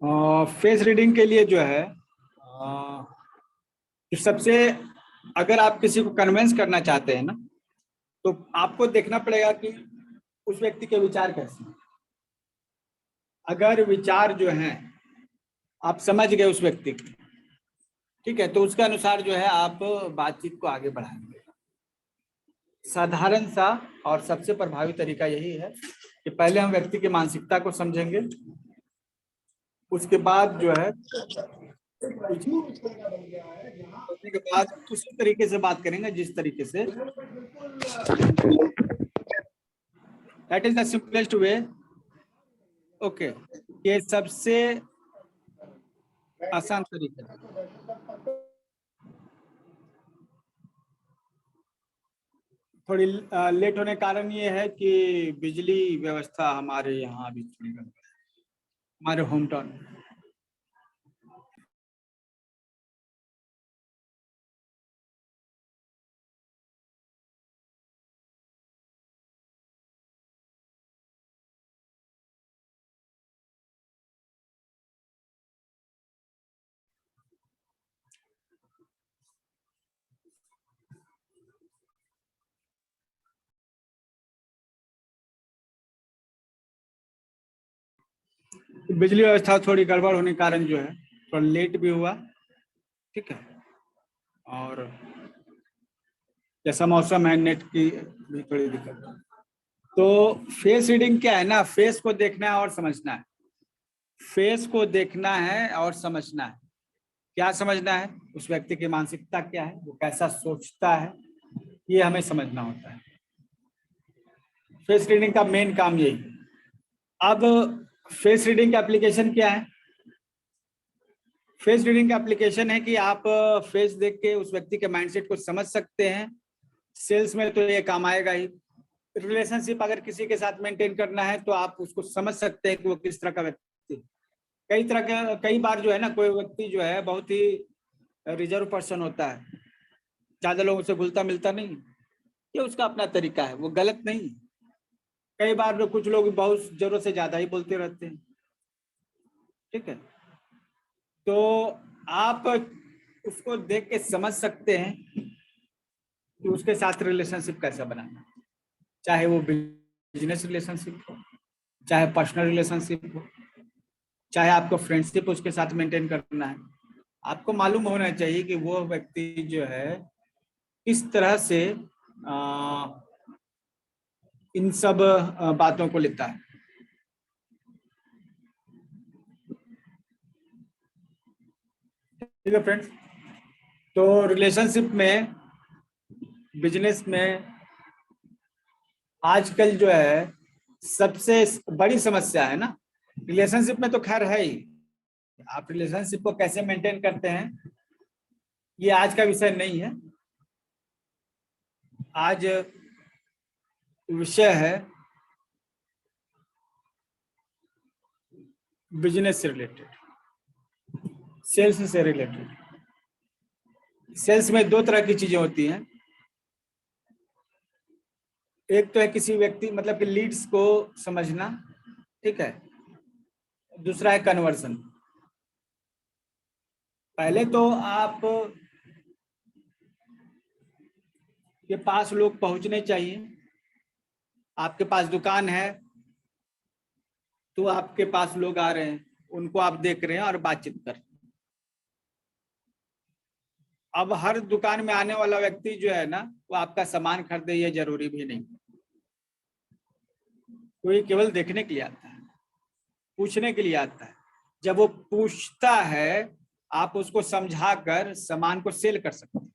Face reading के लिए जो है तो सबसे, अगर आप किसी को कन्विंस करना चाहते हैं ना, तो आपको देखना पड़ेगा कि उस व्यक्ति के विचार कैसे हैं। अगर विचार जो हैं आप समझ गए उस व्यक्ति के, ठीक है, तो उसके अनुसार जो है आप बातचीत को आगे बढ़ाएंगे। साधारण सा और सबसे प्रभावी तरीका यही है कि पहले हम व्यक्ति की मानसिकता को समझेंगे, उसके बाद जो है सोचने के बाद उसी तरीके से बात करेंगे जिस तरीके से, that is the simplest way. Okay, ये सबसे आसान तरीका है। थोड़ी लेट होने का कारण ये है कि बिजली व्यवस्था हमारे यहाँ अभी थोड़ी गड़बड़ है, हमारे होम टाउन में। बिजली व्यवस्था थोड़ी गड़बड़ होने के कारण जो है थोड़ा लेट भी हुआ, ठीक है। और जैसा मौसम है, नेट की भी थोड़ी दिक्कत है। तो फेस रीडिंग क्या है ना, फेस को देखना है और समझना है। फेस को देखना है और समझना है। क्या समझना है? उस व्यक्ति की मानसिकता क्या है, वो कैसा सोचता है, ये हमें समझना होता है। फेस रीडिंग का मेन काम यही है। अब फेस रीडिंग का एप्लीकेशन क्या है? फेस रीडिंग का एप्लीकेशन है कि आप फेस देख के उस व्यक्ति के माइंडसेट को समझ सकते हैं। सेल्स में तो ये काम आएगा ही। रिलेशनशिप अगर किसी के साथ मेंटेन करना है तो आप उसको समझ सकते हैं कि वो किस तरह का व्यक्ति। कई बार जो है ना, कोई व्यक्ति जो है बहुत ही रिजर्व पर्सन होता है, ज्यादा लोगों से घुलता मिलता नहीं। ये उसका अपना तरीका है, वो गलत नहीं। कई बार कुछ लोग बहुत जरूरत से ज्यादा ही बोलते रहते हैं, ठीक है। तो आप उसको देख के समझ सकते हैं कि उसके साथ रिलेशनशिप कैसा बनाना, चाहे वो बिजनेस रिलेशनशिप हो, चाहे पर्सनल रिलेशनशिप हो, चाहे आपको फ्रेंडशिप उसके साथ मेंटेन करना है। आपको मालूम होना चाहिए कि वो व्यक्ति जो है किस तरह से इन सब बातों को लेता है। ठीक है फ्रेंड्स, तो रिलेशनशिप में, बिजनेस में आजकल जो है सबसे बड़ी समस्या है ना, रिलेशनशिप में तो खैर है ही, आप रिलेशनशिप को कैसे मेंटेन करते हैं ये आज का विषय नहीं है। आज विषय है बिजनेस से रिलेटेड, सेल्स से रिलेटेड। सेल्स में दो तरह की चीजें होती हैं। एक तो है किसी व्यक्ति मतलब कि लीड्स को समझना, ठीक है। दूसरा है कन्वर्सन। पहले तो आप के पास लोग पहुंचने चाहिए। आपके पास दुकान है तो आपके पास लोग आ रहे हैं, उनको आप देख रहे हैं और बातचीत कर रहे हैं। अब हर दुकान में आने वाला व्यक्ति जो है ना, वो आपका सामान खरीदे, ये जरूरी भी नहीं। कोई केवल देखने के लिए आता है, पूछने के लिए आता है। जब वो पूछता है, आप उसको समझाकर सामान को सेल कर सकते हैं।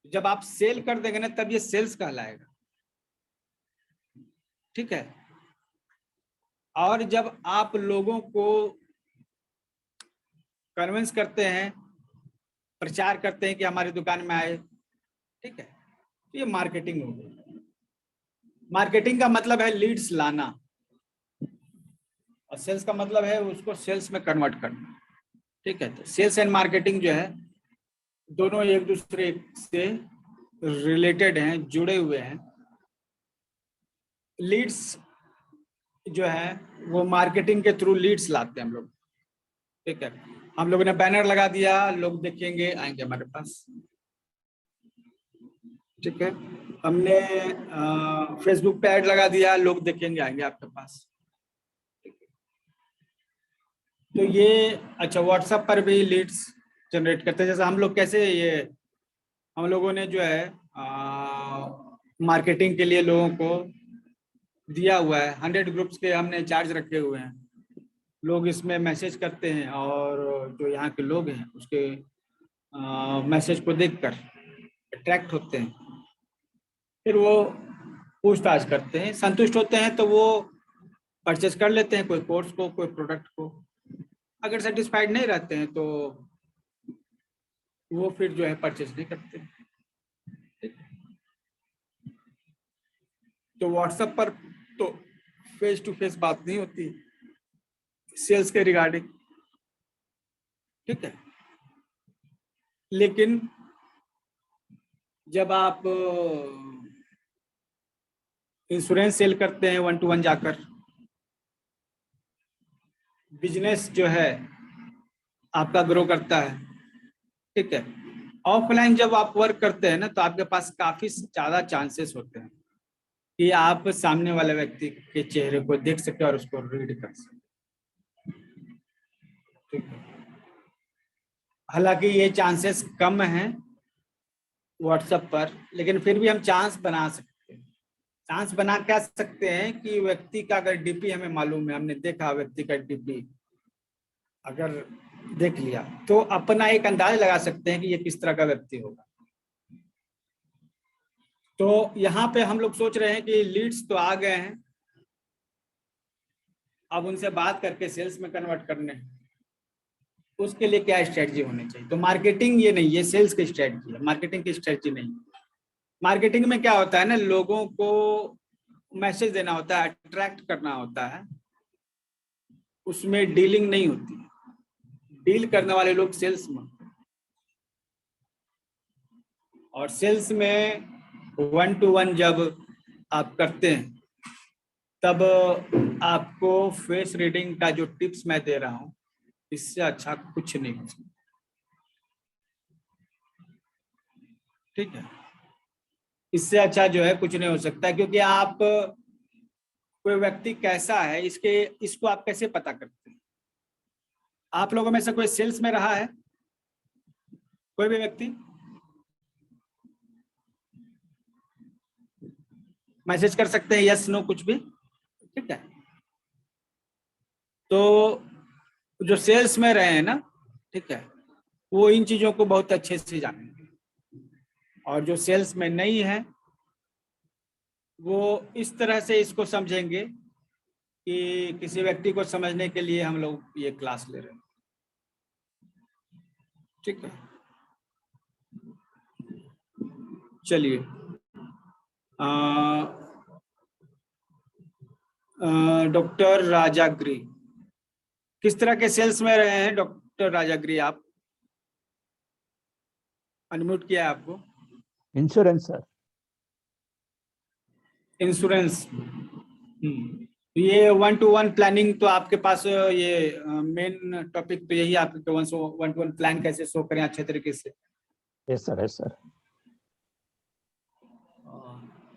जब आप सेल कर देंगे ना, तब ये सेल्स कहलाएगा, ठीक है। और जब आप लोगों को कन्विंस करते हैं, प्रचार करते हैं कि हमारी दुकान में आए, ठीक है, तो ये मार्केटिंग हो गई। मार्केटिंग का मतलब है लीड्स लाना, और सेल्स का मतलब है उसको सेल्स में कन्वर्ट करना, ठीक है। तो सेल्स एंड मार्केटिंग जो है दोनों एक दूसरे से रिलेटेड हैं, जुड़े हुए हैं। लीड्स जो है वो मार्केटिंग के थ्रू लीड्स लाते हैं हम लोग, ठीक है, हम लोगों ने बैनर लगा दिया, लोग देखेंगे आएंगे हमारे पास। ठीक है, हमने फेसबुक पे ऐड लगा दिया, लोग देखेंगे आएंगे आपके पास। तो ये अच्छा, व्हाट्सएप पर भी लीड्स जनरेट करते हैं। जैसे हम लोग कैसे, ये हम लोगों ने जो है मार्केटिंग के लिए लोगों को दिया हुआ है, 100 ग्रुप्स के हमने चार्ज रखे हुए हैं। लोग इसमें मैसेज करते हैं और जो यहाँ के लोग हैं उसके मैसेज को देखकर अट्रैक्ट होते हैं, फिर वो पूछताछ करते हैं, संतुष्ट होते हैं तो वो परचेज कर लेते हैं, कोई कोर्स को, कोई प्रोडक्ट को। अगर सेटिस्फाइड नहीं रहते हैं तो वो फिर जो है परचेज नहीं करते। तो व्हाट्सएप पर तो फेस टू फेस बात नहीं होती सेल्स के रिगार्डिंग, ठीक है। लेकिन जब आप इंश्योरेंस सेल करते हैं 1 to 1 जाकर, बिजनेस जो है आपका ग्रो करता है, ठीक है। ऑफलाइन जब आप वर्क करते हैं ना, तो आपके पास काफी ज्यादा चांसेस होते हैं कि आप सामने वाले व्यक्ति के चेहरे को देख सके और उसको रीड कर सके, ठीक है। हालांकि ये चांसेस कम हैं व्हाट्सएप पर, लेकिन फिर भी हम चांस बना सकते हैं। चांस बना क्या सकते हैं कि व्यक्ति का अगर डीपी हमें मालूम है, हमने देखा व्यक्ति का डीपी अगर देख लिया, तो अपना एक अंदाज लगा सकते हैं कि ये किस तरह का व्यक्ति होगा। तो यहाँ पे हम लोग सोच रहे हैं कि लीड्स तो आ गए हैं, अब उनसे बात करके सेल्स में कन्वर्ट करने हैं। उसके लिए क्या स्ट्रेटजी होनी चाहिए? तो मार्केटिंग ये नहीं, ये सेल्स की स्ट्रेटजी है, मार्केटिंग की स्ट्रेटजी नहीं। मार्केटिंग में क्या होता है ना, लोगों को मैसेज देना होता है, अट्रैक्ट करना होता है, उसमें डीलिंग नहीं होती। डील करने वाले लोग सेल्स में, और सेल्स में 1 to 1 जब आप करते हैं तब आपको फेस रीडिंग का जो टिप्स मैं दे रहा हूं, इससे अच्छा कुछ नहीं हो सकता, ठीक है। इससे अच्छा जो है कुछ नहीं हो सकता, क्योंकि आप कोई व्यक्ति कैसा है इसको आप कैसे पता करते हैं? आप लोगों में से कोई सेल्स में रहा है? कोई भी व्यक्ति मैसेज कर सकते हैं, यस नो कुछ भी, ठीक है। तो जो सेल्स में रहे हैं ना, ठीक है, वो इन चीजों को बहुत अच्छे से जानेंगे, और जो सेल्स में नहीं है वो इस तरह से इसको समझेंगे कि किसी व्यक्ति को समझने के लिए हम लोग ये क्लास ले रहे हैं, ठीक है। चलिए, डॉक्टर राजाग्री, किस तरह के सेल्स में रहे हैं डॉक्टर राजाग्री? आप अनम्यूट किया है आपको। Insurance sir. इंश्योरेंस, ये 1 to 1 प्लानिंग, तो आपके पास ये मेन टॉपिक तो यही आपके 1 to 1 प्लान कैसे शो करें अच्छे तरीके से। Yes sir, yes sir.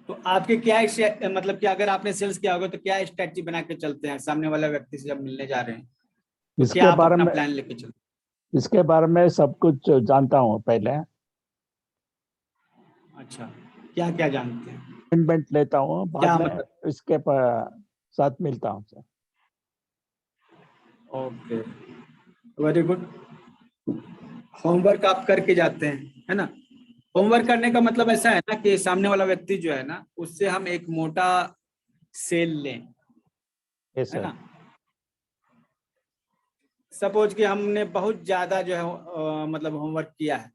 तो आपके क्या मतलब कि अगर आपने सेल्स किया होगा तो क्या स्ट्रेटजी बना के चलते हैं सामने वाला व्यक्ति से जब मिलने जा रहे हैं? तो इसके क्या आप बारे अपना में प्लान लेके चलते हैं? इसके बारे में सब कुछ जानता हूँ पहले। अच्छा, क्या क्या जानते हैं? अपॉइंटमेंट लेता हूँ, क्या बाद में मतलब? इसके साथ मिलता हूँ sir. Okay, very good. Homework आप करके जाते हैं, है ना? होमवर्क करने का मतलब ऐसा है ना कि सामने वाला व्यक्ति जो है ना, उससे हम एक मोटा सेल लें, यस है सर। ना। सपोज कि हमने बहुत ज्यादा जो है मतलब होमवर्क किया है,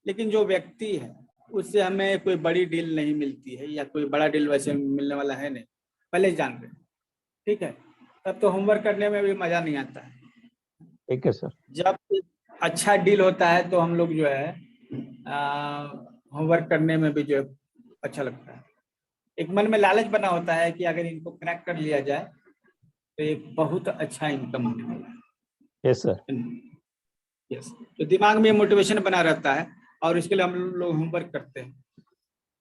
लेकिन जो व्यक्ति है उससे हमें कोई बड़ी डील नहीं मिलती है, या कोई बड़ा डील वैसे मिलने वाला है नहीं, पहले ही जान रहे हैं, ठीक है। तब तो होमवर्क करने में भी मजा नहीं आता है। ठीक है सर। जब अच्छा डील होता है तो हम लोग जो है होमवर्क करने में भी जो है अच्छा लगता है। एक मन में लालच बना होता है कि अगर इनको क्रैक कर लिया जाए तो एक बहुत अच्छा इनकम आने वाला है, यस सर। यस, तो दिमाग में मोटिवेशन बना रहता है और इसके लिए हम लोग होमवर्क करते हैं।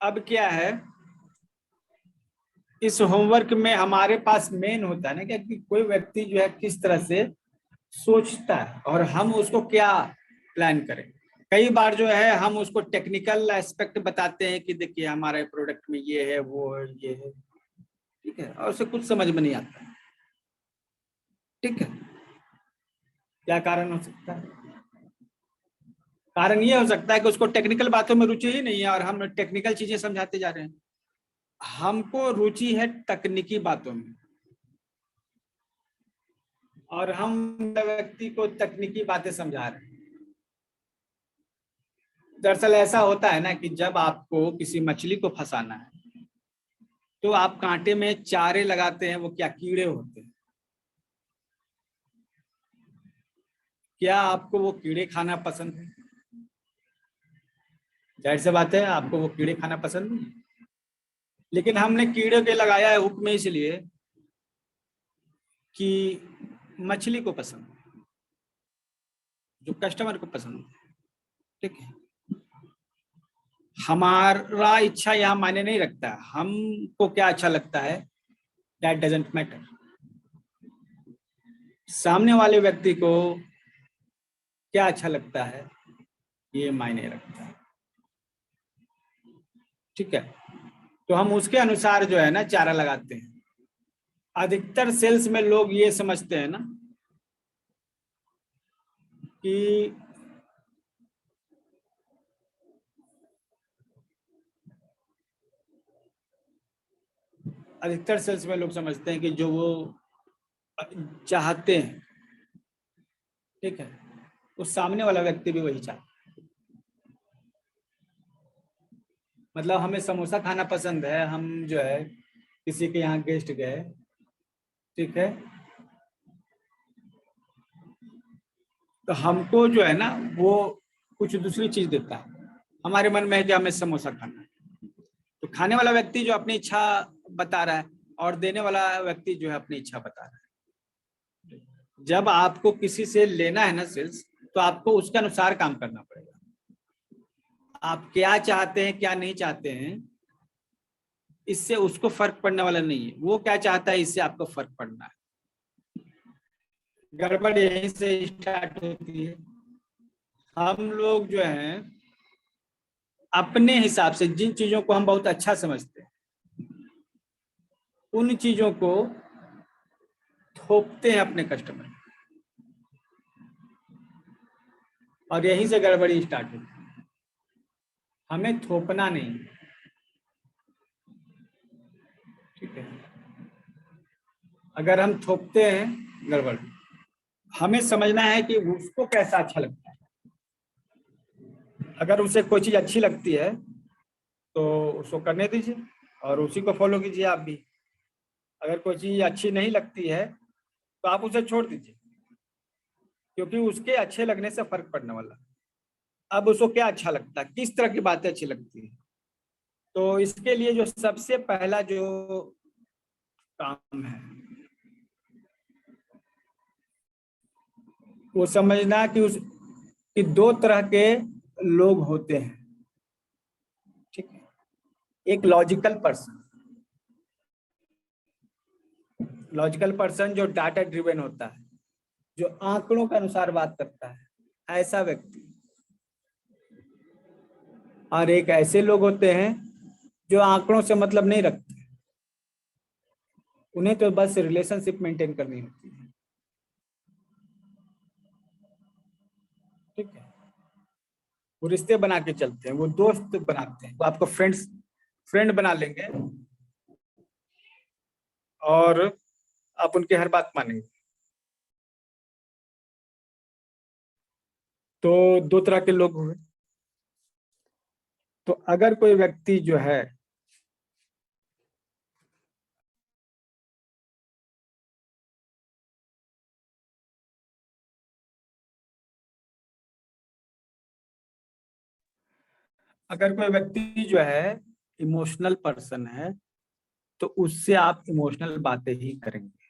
अब क्या है, इस होमवर्क में हमारे पास मेन होता है ना क्या कि कोई व्यक्ति जो है किस तरह से सोचता है और हम उसको क्या प्लान करें। कई बार जो है हम उसको टेक्निकल एस्पेक्ट बताते हैं कि देखिए हमारे प्रोडक्ट में ये है वो है ये है, ठीक है, और उसे कुछ समझ में नहीं आता, ठीक है। क्या कारण हो सकता है? कारण ये हो सकता है कि उसको टेक्निकल बातों में रुचि ही नहीं है और हम टेक्निकल चीजें समझाते जा रहे हैं। हमको रुचि है तकनीकी बातों में और हम व्यक्ति को तकनीकी बातें समझा रहे हैं। दरअसल ऐसा होता है ना कि जब आपको किसी मछली को फंसाना है तो आप कांटे में चारे लगाते हैं, वो क्या कीड़े होते हैं। क्या आपको वो कीड़े खाना पसंद है? जाहिर सी बात है आपको वो कीड़े खाना पसंद नहीं, लेकिन हमने कीड़े के लगाया है हुक में इसलिए कि मछली को पसंद है, जो कस्टमर को पसंद है, ठीक है। हमारा इच्छा यहाँ मायने नहीं रखता, हमको क्या अच्छा लगता है दैट डजंट मैटर। सामने वाले व्यक्ति को क्या अच्छा लगता है ये मायने रखता है, ठीक है। तो हम उसके अनुसार जो है ना चारा लगाते हैं। अधिकतर सेल्स में लोग ये समझते हैं ना कि अधिकतर सेल्स में लोग समझते हैं कि जो वो चाहते हैं, ठीक है, उस सामने वाला व्यक्ति भी वही चाहता है। मतलब हमें समोसा खाना पसंद है, हम जो है किसी के यहाँ गेस्ट गए, ठीक है, तो हमको जो है ना वो कुछ दूसरी चीज देता है। हमारे मन में है कि हमें समोसा खाना है, तो खाने वाला व्यक्ति जो अपनी इच्छा बता रहा है और देने वाला व्यक्ति जो है अपनी इच्छा बता रहा है। जब आपको किसी से लेना है ना सेल्स, तो आपको उसके अनुसार काम करना पड़ेगा। आप क्या चाहते हैं क्या नहीं चाहते हैं इससे उसको फर्क पड़ने वाला नहीं है, वो क्या चाहता है इससे आपको फर्क पड़ना है। गड़बड़ यहीं से स्टार्ट होती है। हम लोग जो हैं अपने हिसाब से जिन चीजों को हम बहुत अच्छा समझते हैं उन चीजों को थोपते हैं अपने कस्टमर, और यहीं से गड़बड़ी स्टार्ट होती है। हमें थोपना नहीं, ठीक है। अगर हम थोपते हैं गड़बड़, हमें समझना है कि उसको कैसा अच्छा लगता है। अगर उसे कोई चीज अच्छी लगती है तो उसको करने दीजिए और उसी को फॉलो कीजिए आप भी। अगर कोई चीज अच्छी नहीं लगती है तो आप उसे छोड़ दीजिए, क्योंकि उसके अच्छे लगने से फर्क पड़ने वाला। अब उसको क्या अच्छा लगता है, किस तरह की बातें अच्छी लगती है, तो इसके लिए जो सबसे पहला जो काम है वो समझना कि दो तरह के लोग होते हैं, ठीक है। एक लॉजिकल पर्सन, लॉजिकल पर्सन जो डाटा ड्रिवन होता है, जो आंकड़ों के अनुसार बात करता है, ऐसा व्यक्ति। और एक ऐसे लोग होते हैं जो आंकड़ों से मतलब नहीं रखते, उन्हें तो बस रिलेशनशिप मेंटेन करनी होती है, ठीक है। वो रिश्ते बना के चलते हैं, वो दोस्त बनाते हैं, वो आपको फ्रेंड बना लेंगे और आप उनकी हर बात मानेंगे। तो दो तरह के लोग हुए। तो अगर कोई व्यक्ति जो है अगर कोई व्यक्ति जो है इमोशनल पर्सन है तो उससे आप इमोशनल बातें ही करेंगे,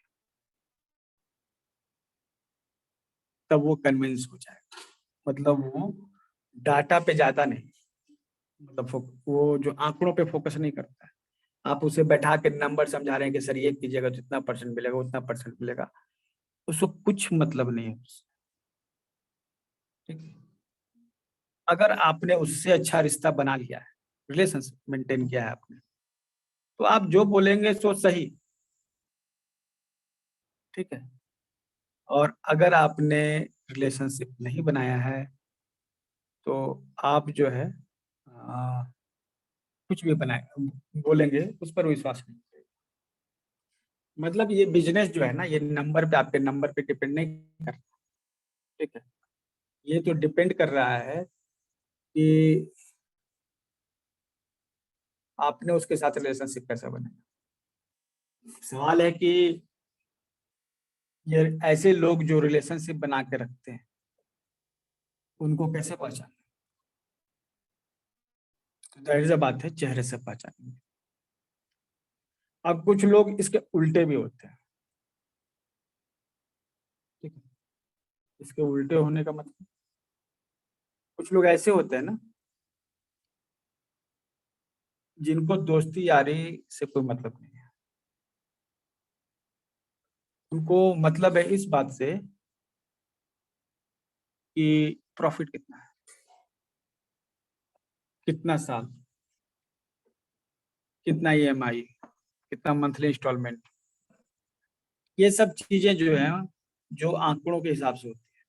तब वो कन्विंस हो जाएगा। मतलब वो डाटा पे ज्यादा नहीं, मतलब वो जो आंकड़ों पे फोकस नहीं करता है। आप उसे बैठा के नंबर समझा रहे हैं कि सर ये कीजिएगा तो इतना परसेंट मिलेगा, उतना परसेंट मिलेगा, उसको कुछ मतलब नहीं है उससे। ठीक है, अगर आपने उससे अच्छा रिश्ता बना लिया है, रिलेशनशिप मेंटेन किया है आपने, तो आप जो बोलेंगे सो सही। ठीक है, और अगर आपने रिलेशनशिप नहीं बनाया है तो आप जो है कुछ भी बनाए बोलेंगे उस पर विश्वास नहीं करेगा। मतलब ये बिजनेस जो है ना, ये नंबर पे, आपके नंबर पे डिपेंड नहीं करता। ठीक है, ये तो डिपेंड कर रहा है कि आपने उसके साथ रिलेशनशिप कैसा बनाया। सवाल है कि ये ऐसे लोग जो रिलेशनशिप बना के रखते हैं उनको कैसे पहचाने। तो जाहिर सी बात है चेहरे से पहचानेंगे। अब कुछ लोग इसके उल्टे भी होते हैं। ठीक है, इसके उल्टे होने का मतलब, कुछ लोग ऐसे होते हैं ना जिनको दोस्ती यारी से कोई मतलब नहीं है। उनको मतलब है इस बात से कि प्रॉफिट कितना है, कितना साल, कितना ईएमआई, कितना मंथली इंस्टॉलमेंट। ये सब चीजें जो है, जो आंकड़ों के हिसाब से होती है,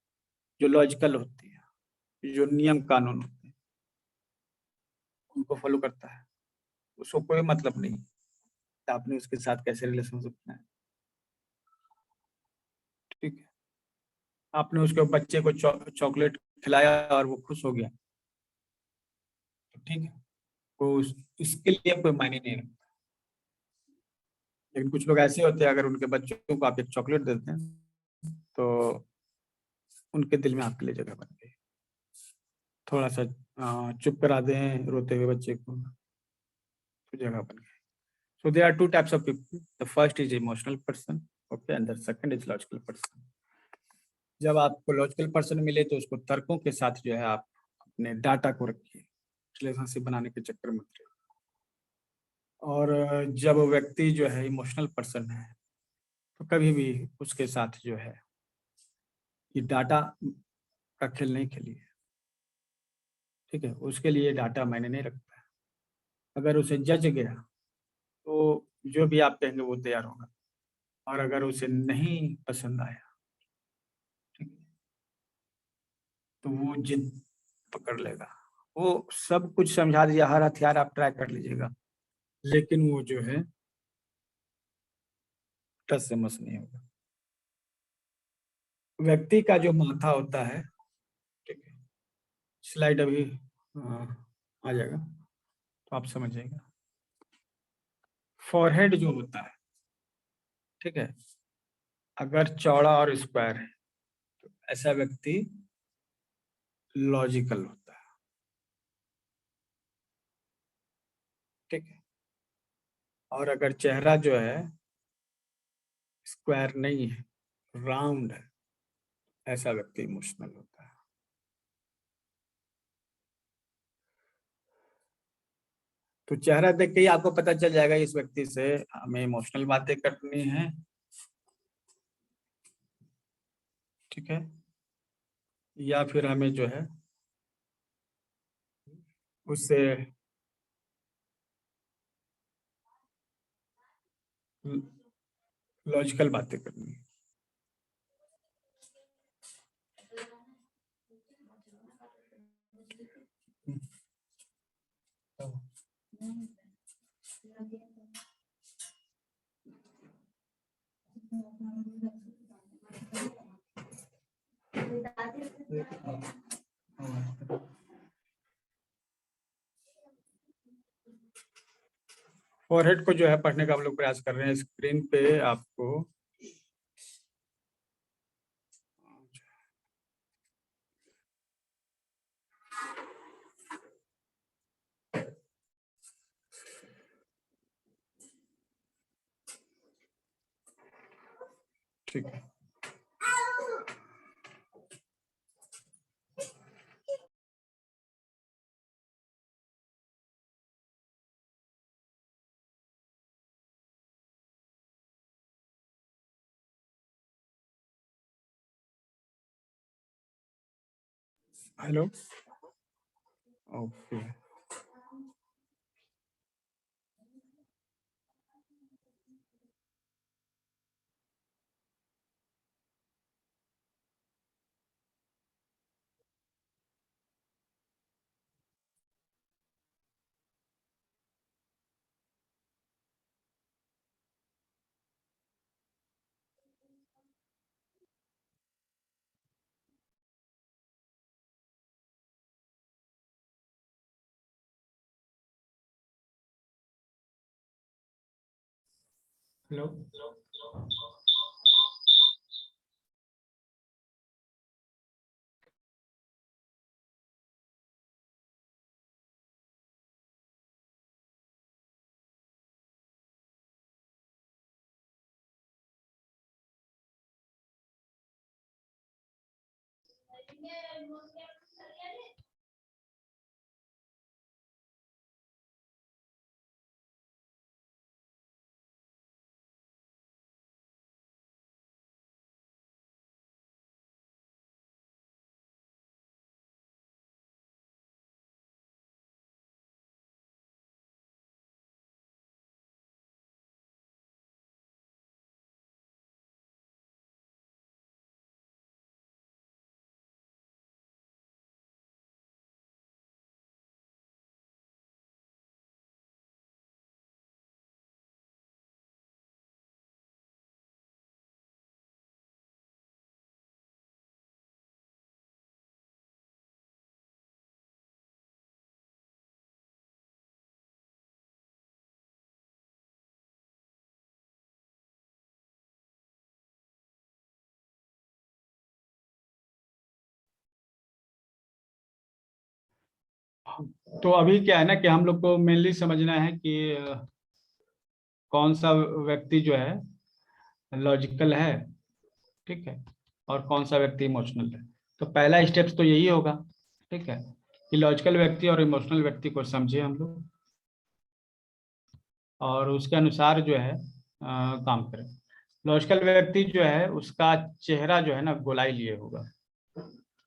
जो लॉजिकल होती है, जो नियम कानून होते हैं, उनको फॉलो करता है। उसको कोई मतलब नहीं कि आपने उसके साथ कैसे रिलेशनशिप बनाया। ठीक है, आपने उसके बच्चे को चॉकलेट खिलाया और वो खुश हो गया, तो ठीक है, वो इसके लिए कोई मायने नहीं रखता। लेकिन कुछ लोग ऐसे होते हैं, अगर उनके बच्चों को आप एक चॉकलेट देते हैं तो उनके दिल में आपके लिए जगह बन गई। थोड़ा सा चुप करा दें रोते हुए बच्चे को तो जगह बन गई। So there are two types of people. The first is emotional person, okay, and the second is logical person. जब आपको लॉजिकल पर्सन मिले तो उसको तर्कों के साथ जो है आप अपने डाटा को रखिए, रिलेशनशिप बनाने के चक्कर में मत रहिए। और जब व्यक्ति जो है इमोशनल पर्सन है तो कभी भी उसके साथ जो है ये डाटा का खेल नहीं खेलिए। ठीक है, उसके लिए डाटा मायने नहीं रखता है। अगर उसे जज गया तो जो भी आप कहेंगे वो तैयार होगा, और अगर उसे नहीं पसंद आया, ठीक है, तो वो जिद पकड़ लेगा। वो सब कुछ समझा दिया, हर हथियार आप ट्राई कर लीजिएगा, लेकिन वो जो है टस से मस नहीं होगा। व्यक्ति का जो माथा होता है, ठीक है, स्लाइड अभी आ जाएगा तो आप समझ जाएगा। फॉरहेड जो होता है, ठीक है, अगर चौड़ा और स्क्वायर है तो ऐसा व्यक्ति लॉजिकल होता है। ठीक है, और अगर चेहरा जो है स्क्वायर नहीं है, राउंड है, ऐसा व्यक्ति इमोशनल होता है। तो चेहरा देख के ही आपको पता चल जाएगा इस व्यक्ति से हमें इमोशनल बातें करनी है, ठीक है, या फिर हमें जो है उससे लॉजिकल बातें करनी है। फॉरहेड को जो है पढ़ने का हम लोग प्रयास कर रहे हैं। स्क्रीन पे आपको ठीक है, हेलो। ओके। हेलो। तो अभी क्या है ना कि हम लोग को मेनली समझना है कि कौन सा व्यक्ति जो है लॉजिकल है, ठीक है, और कौन सा व्यक्ति इमोशनल है। तो पहला स्टेप्स तो यही होगा, ठीक है, कि लॉजिकल व्यक्ति और इमोशनल व्यक्ति को समझे हम लोग और उसके अनुसार जो है काम करें। लॉजिकल व्यक्ति जो है उसका चेहरा जो है ना गोलाई लिए होगा,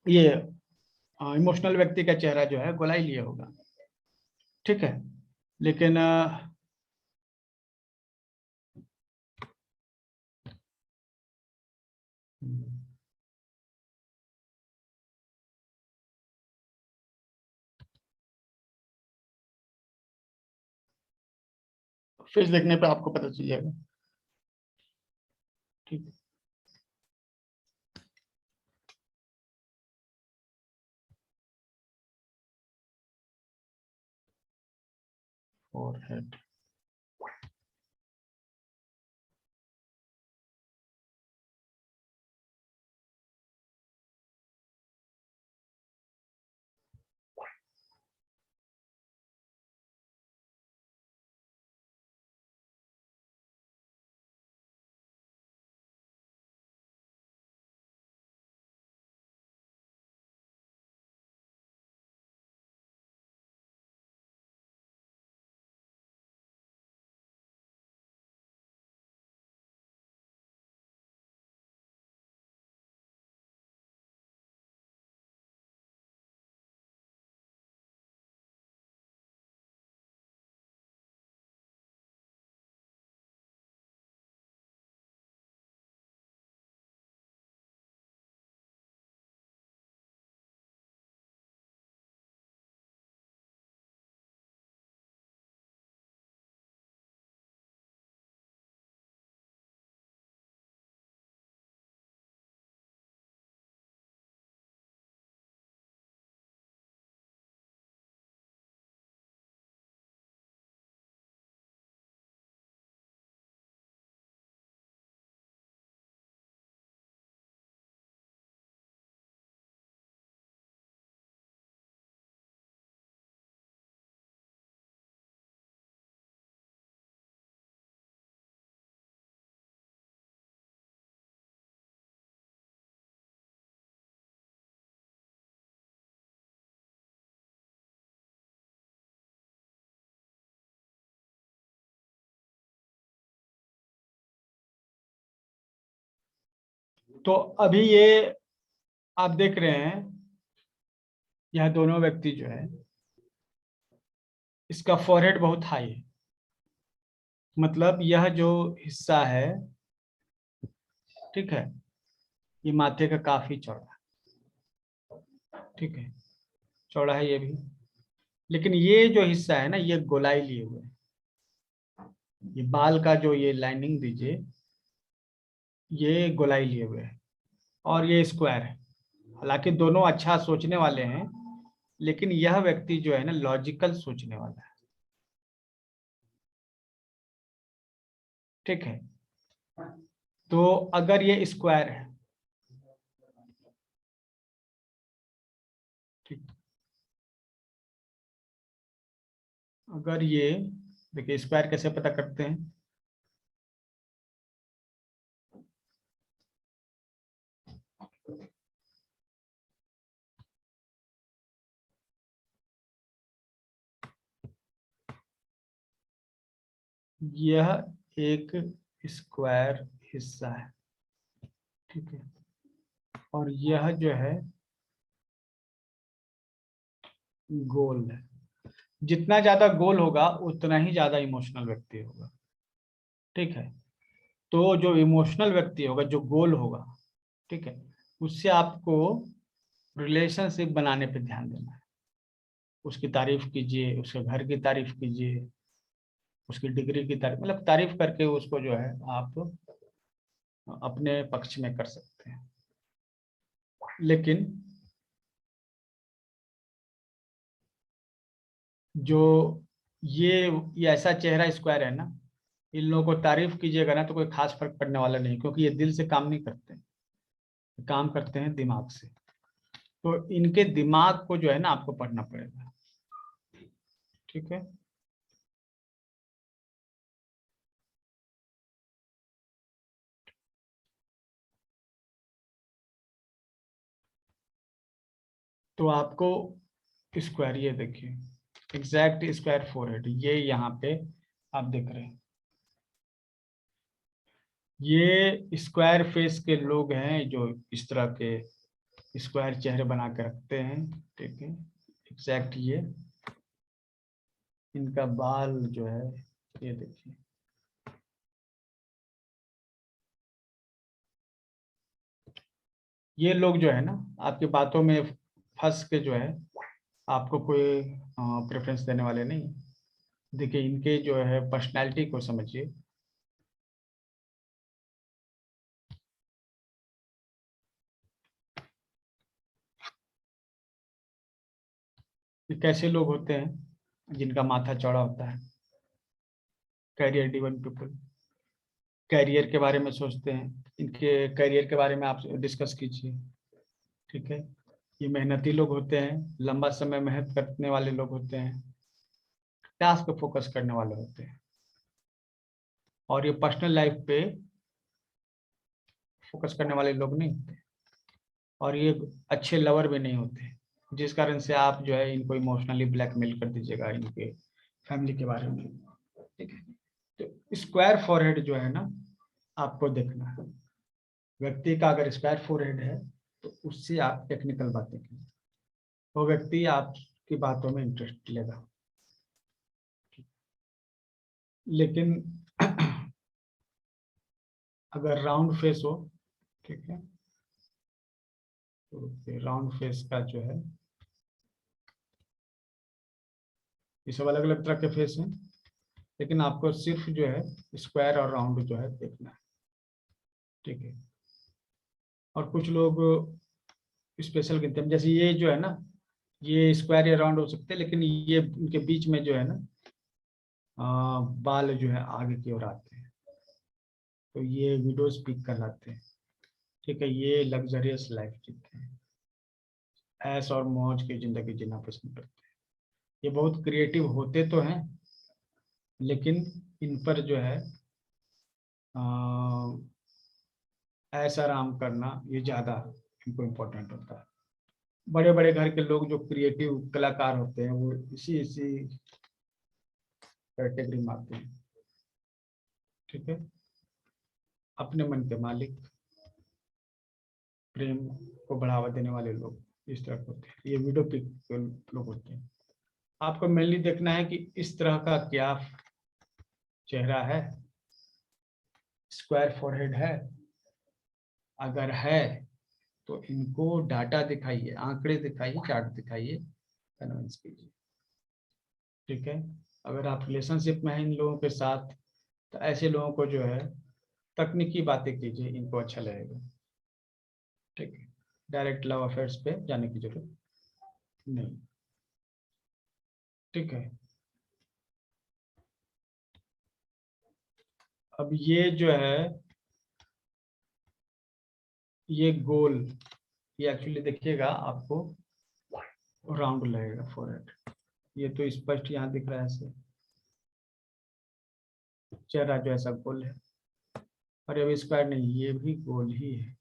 ये इमोशनल व्यक्ति का चेहरा जो है गोलाई लिए होगा, ठीक है। लेकिन फेस देखने पे आपको पता चल जाएगा, ठीक है। फोरहेड, तो अभी ये आप देख रहे हैं यह दोनों व्यक्ति जो है, इसका फॉरहेड बहुत हाई है, मतलब यह जो हिस्सा है, ठीक है, ये माथे का काफी चौड़ा है, ठीक है, चौड़ा है ये भी, लेकिन ये जो हिस्सा है ना, ये गोलाई लिए हुए है। ये बाल का जो ये लाइनिंग दीजिए, ये गोलाई लिए हुए है और ये स्क्वायर है। हालांकि दोनों अच्छा सोचने वाले हैं, लेकिन यह व्यक्ति जो है ना, लॉजिकल सोचने वाला है, ठीक है। तो अगर ये स्क्वायर है, ठीक, अगर ये देखिए, स्क्वायर कैसे पता करते हैं, यह एक स्क्वायर हिस्सा है, ठीक है, और यह जो है गोल है। जितना ज्यादा गोल होगा उतना ही ज्यादा इमोशनल व्यक्ति होगा, ठीक है। तो जो इमोशनल व्यक्ति होगा, जो गोल होगा, ठीक है, उससे आपको रिलेशनशिप बनाने पे ध्यान देना है। उसकी तारीफ कीजिए, उसके घर की तारीफ कीजिए, उसकी डिग्री की तारीफ, मतलब तारीफ करके उसको जो है आप अपने पक्ष में कर सकते हैं। लेकिन जो ये ऐसा चेहरा स्क्वायर है ना, इन लोगों को तारीफ कीजिएगा ना तो कोई खास फर्क पड़ने वाला नहीं, क्योंकि ये दिल से काम नहीं करते हैं, काम करते हैं दिमाग से। तो इनके दिमाग को जो है ना, आपको पढ़ना पड़ेगा, ठीक है। तो आपको स्क्वायर, ये देखिए, एग्जैक्ट स्क्वायर फोरहेड ये यहाँ पे आप देख रहे हैं, ये स्क्वायर फेस के लोग हैं जो इस तरह के स्क्वायर चेहरे बना के रखते हैं, ठीक है। एग्जैक्ट ये इनका बाल जो है, ये देखिए, ये लोग जो है ना, आपकी बातों में फंस के जो है आपको कोई प्रेफरेंस देने वाले नहीं। देखिए, इनके जो है पर्सनैलिटी को समझिए, ये कैसे लोग होते हैं जिनका माथा चौड़ा होता है। कैरियर ड्रिवन पीपल, कैरियर के बारे में सोचते हैं, इनके कैरियर के बारे में आप डिस्कस कीजिए, ठीक है। ये मेहनती लोग होते हैं, लंबा समय मेहनत करने वाले लोग होते हैं, टास्क पे फोकस करने वाले होते हैं, और ये पर्सनल लाइफ पे फोकस करने वाले लोग नहीं होते, और ये अच्छे लवर भी नहीं होते, जिस कारण से आप जो है इनको इमोशनली ब्लैकमेल कर दीजिएगा इनके फैमिली के बारे में, ठीक है। तो स्क्वायर फॉरहेड जो है ना, आपको देखना है, व्यक्ति का अगर स्क्वायर फॉरहेड है तो उससे आप टेक्निकल बातें कीजिए, वो व्यक्ति आपकी बातों में इंटरेस्ट लेगा। लेकिन अगर राउंड फेस हो, ठीक है, तो राउंड फेस का जो है, ये सब अलग अलग तरह के फेस हैं, लेकिन आपको सिर्फ जो है स्क्वायर और राउंड जो है देखना है, ठीक है। और कुछ लोग स्पेशल गिनते हैं, जैसे ये जो है ना, ये स्क्वायर या राउंड हो सकते हैं, लेकिन ये इनके बीच में जो है ना, बाल जो है आगे की ओर आते हैं, तो ये विडो स्पीक कहलाते हैं, ठीक है। ये लग्जरियस लाइफ जीते हैं, ऐश और मौज की जिंदगी जीना पसंद करते हैं। ये बहुत क्रिएटिव होते तो हैं, लेकिन इन पर जो है ऐश आराम करना ये ज्यादा इनको इम्पोर्टेंट होता है। बड़े बड़े घर के लोग जो क्रिएटिव कलाकार होते हैं, वो इसी इसी कैटेगरी में आते हैं, ठीक है। अपने मन के मालिक, प्रेम को बढ़ावा देने वाले लोग, इस तरह के होते हैं, ये विडो पिक लोग होते हैं। आपको मेनली देखना है कि इस तरह का क्या चेहरा है, स्क्वायर फोरहेड है, अगर है तो इनको डाटा दिखाइए, आंकड़े दिखाइए, चार्ट दिखाइए, कन्विंस कीजिए। ठीक है, अगर आप रिलेशनशिप में हैं इन लोगों के साथ तो ऐसे लोगों को जो है तकनीकी बातें कीजिए, इनको अच्छा लगेगा। ठीक है, डायरेक्ट लव अफेयर्स पे जाने की जरूरत नहीं। ठीक है, अब ये जो है ये गोल, ये एक्चुअली देखिएगा आपको राउंड लगेगा फोरहेड, ये तो स्पष्ट यहाँ दिख रहा है ऐसे, चेहरा जो ऐसा गोल है, और अब स्क्वायर नहीं, ये भी गोल ही है।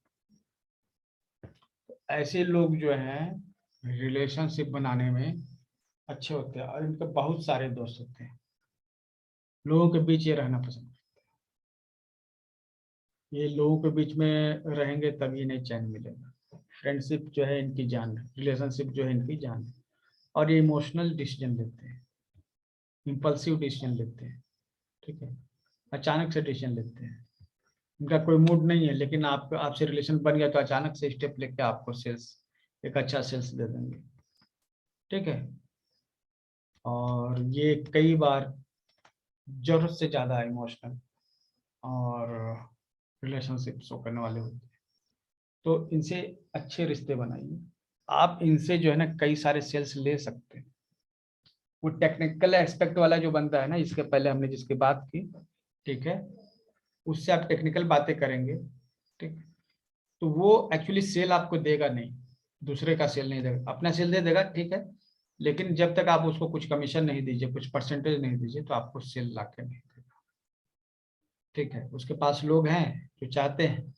ऐसे लोग जो हैं रिलेशनशिप बनाने में अच्छे होते हैं और इनके बहुत सारे दोस्त होते हैं, लोगों के बीच ये रहना पसंद करते हैं, ये लोगों के बीच में रहेंगे तभी इन्हें चैन मिलेगा। फ्रेंडशिप जो है इनकी जान है, रिलेशनशिप जो है इनकी जान है, और ये इमोशनल डिसीजन लेते हैं, इम्पल्सिव डिसीजन लेते हैं। ठीक है, अचानक से डिसीजन लेते हैं, इनका कोई मूड नहीं है, लेकिन आप आपसे रिलेशन बन गया तो अचानक से स्टेप लेके आपको सेल्स, एक अच्छा सेल्स दे देंगे। ठीक है, और ये कई बार जरूरत से ज़्यादा इमोशनल और रिलेशनशिप शो करने वाले होते हैं, तो इनसे अच्छे रिश्ते बनाइए। आप इनसे जो है ना कई सारे सेल्स ले सकते हैं। वो टेक्निकल एस्पेक्ट वाला जो बंदा है ना, इसके पहले हमने जिसकी बात की, ठीक है, उससे आप टेक्निकल बातें करेंगे, ठीक, तो वो एक्चुअली सेल आपको देगा नहीं, दूसरे का सेल नहीं देगा, अपना सेल दे देगा, ठीक है, लेकिन जब तक आप उसको कुछ कमीशन नहीं दीजिए, कुछ परसेंटेज नहीं दीजिए, तो आपको सेल ला के नहीं देगा। ठीक है, उसके पास लोग हैं जो चाहते हैं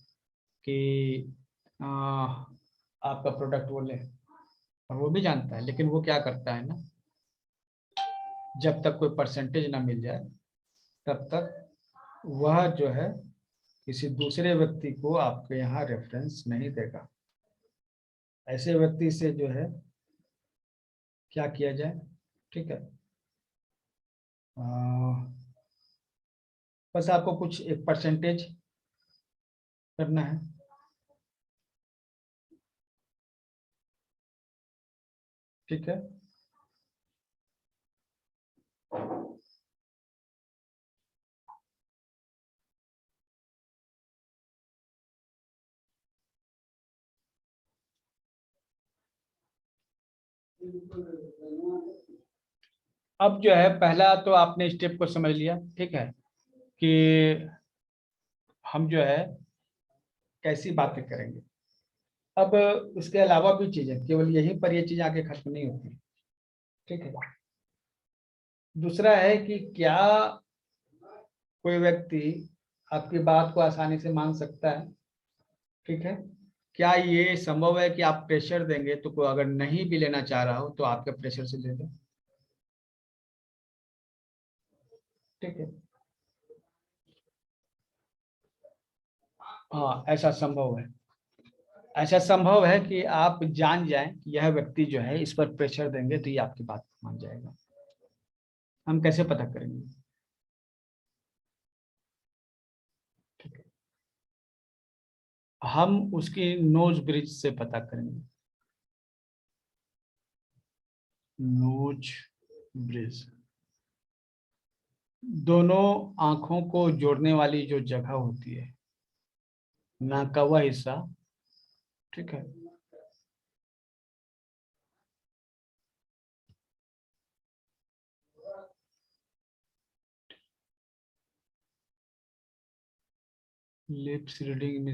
कि आ, आपका प्रोडक्ट वो ले, और वो भी जानता है, लेकिन वो क्या करता है ना, जब तक कोई परसेंटेज ना मिल जाए तब तक वह जो है किसी दूसरे व्यक्ति को आपके यहाँ रेफरेंस नहीं देगा। ऐसे व्यक्ति से जो है क्या किया जाए, ठीक है, आ, बस आपको कुछ एक परसेंटेज करना है। ठीक है, अब जो है पहला तो आपने स्टेप को समझ लिया, ठीक है, कि हम जो है कैसी बातें करेंगे। अब इसके अलावा भी चीजें, केवल यहीं पर ये चीज आके खत्म नहीं होती। ठीक है, दूसरा है कि क्या कोई व्यक्ति आपकी बात को आसानी से मान सकता है। ठीक है, क्या ये संभव है कि आप प्रेशर देंगे तो कोई अगर नहीं भी लेना चाह रहा हो तो आपके प्रेशर से ले दे। ठीक है, हाँ ऐसा संभव है, ऐसा संभव है कि आप जान जाएं कि यह व्यक्ति जो है इस पर प्रेशर देंगे तो ये आपकी बात मान जाएगा। हम कैसे पता करेंगे? ठीक है, हम उसकी नोज ब्रिज से पता करेंगे, नोज ब्रिज, दोनों आंखों को जोड़ने वाली जो जगह होती है, नाक का वह हिस्सा। ठीक है, लिप्स रीडिंग में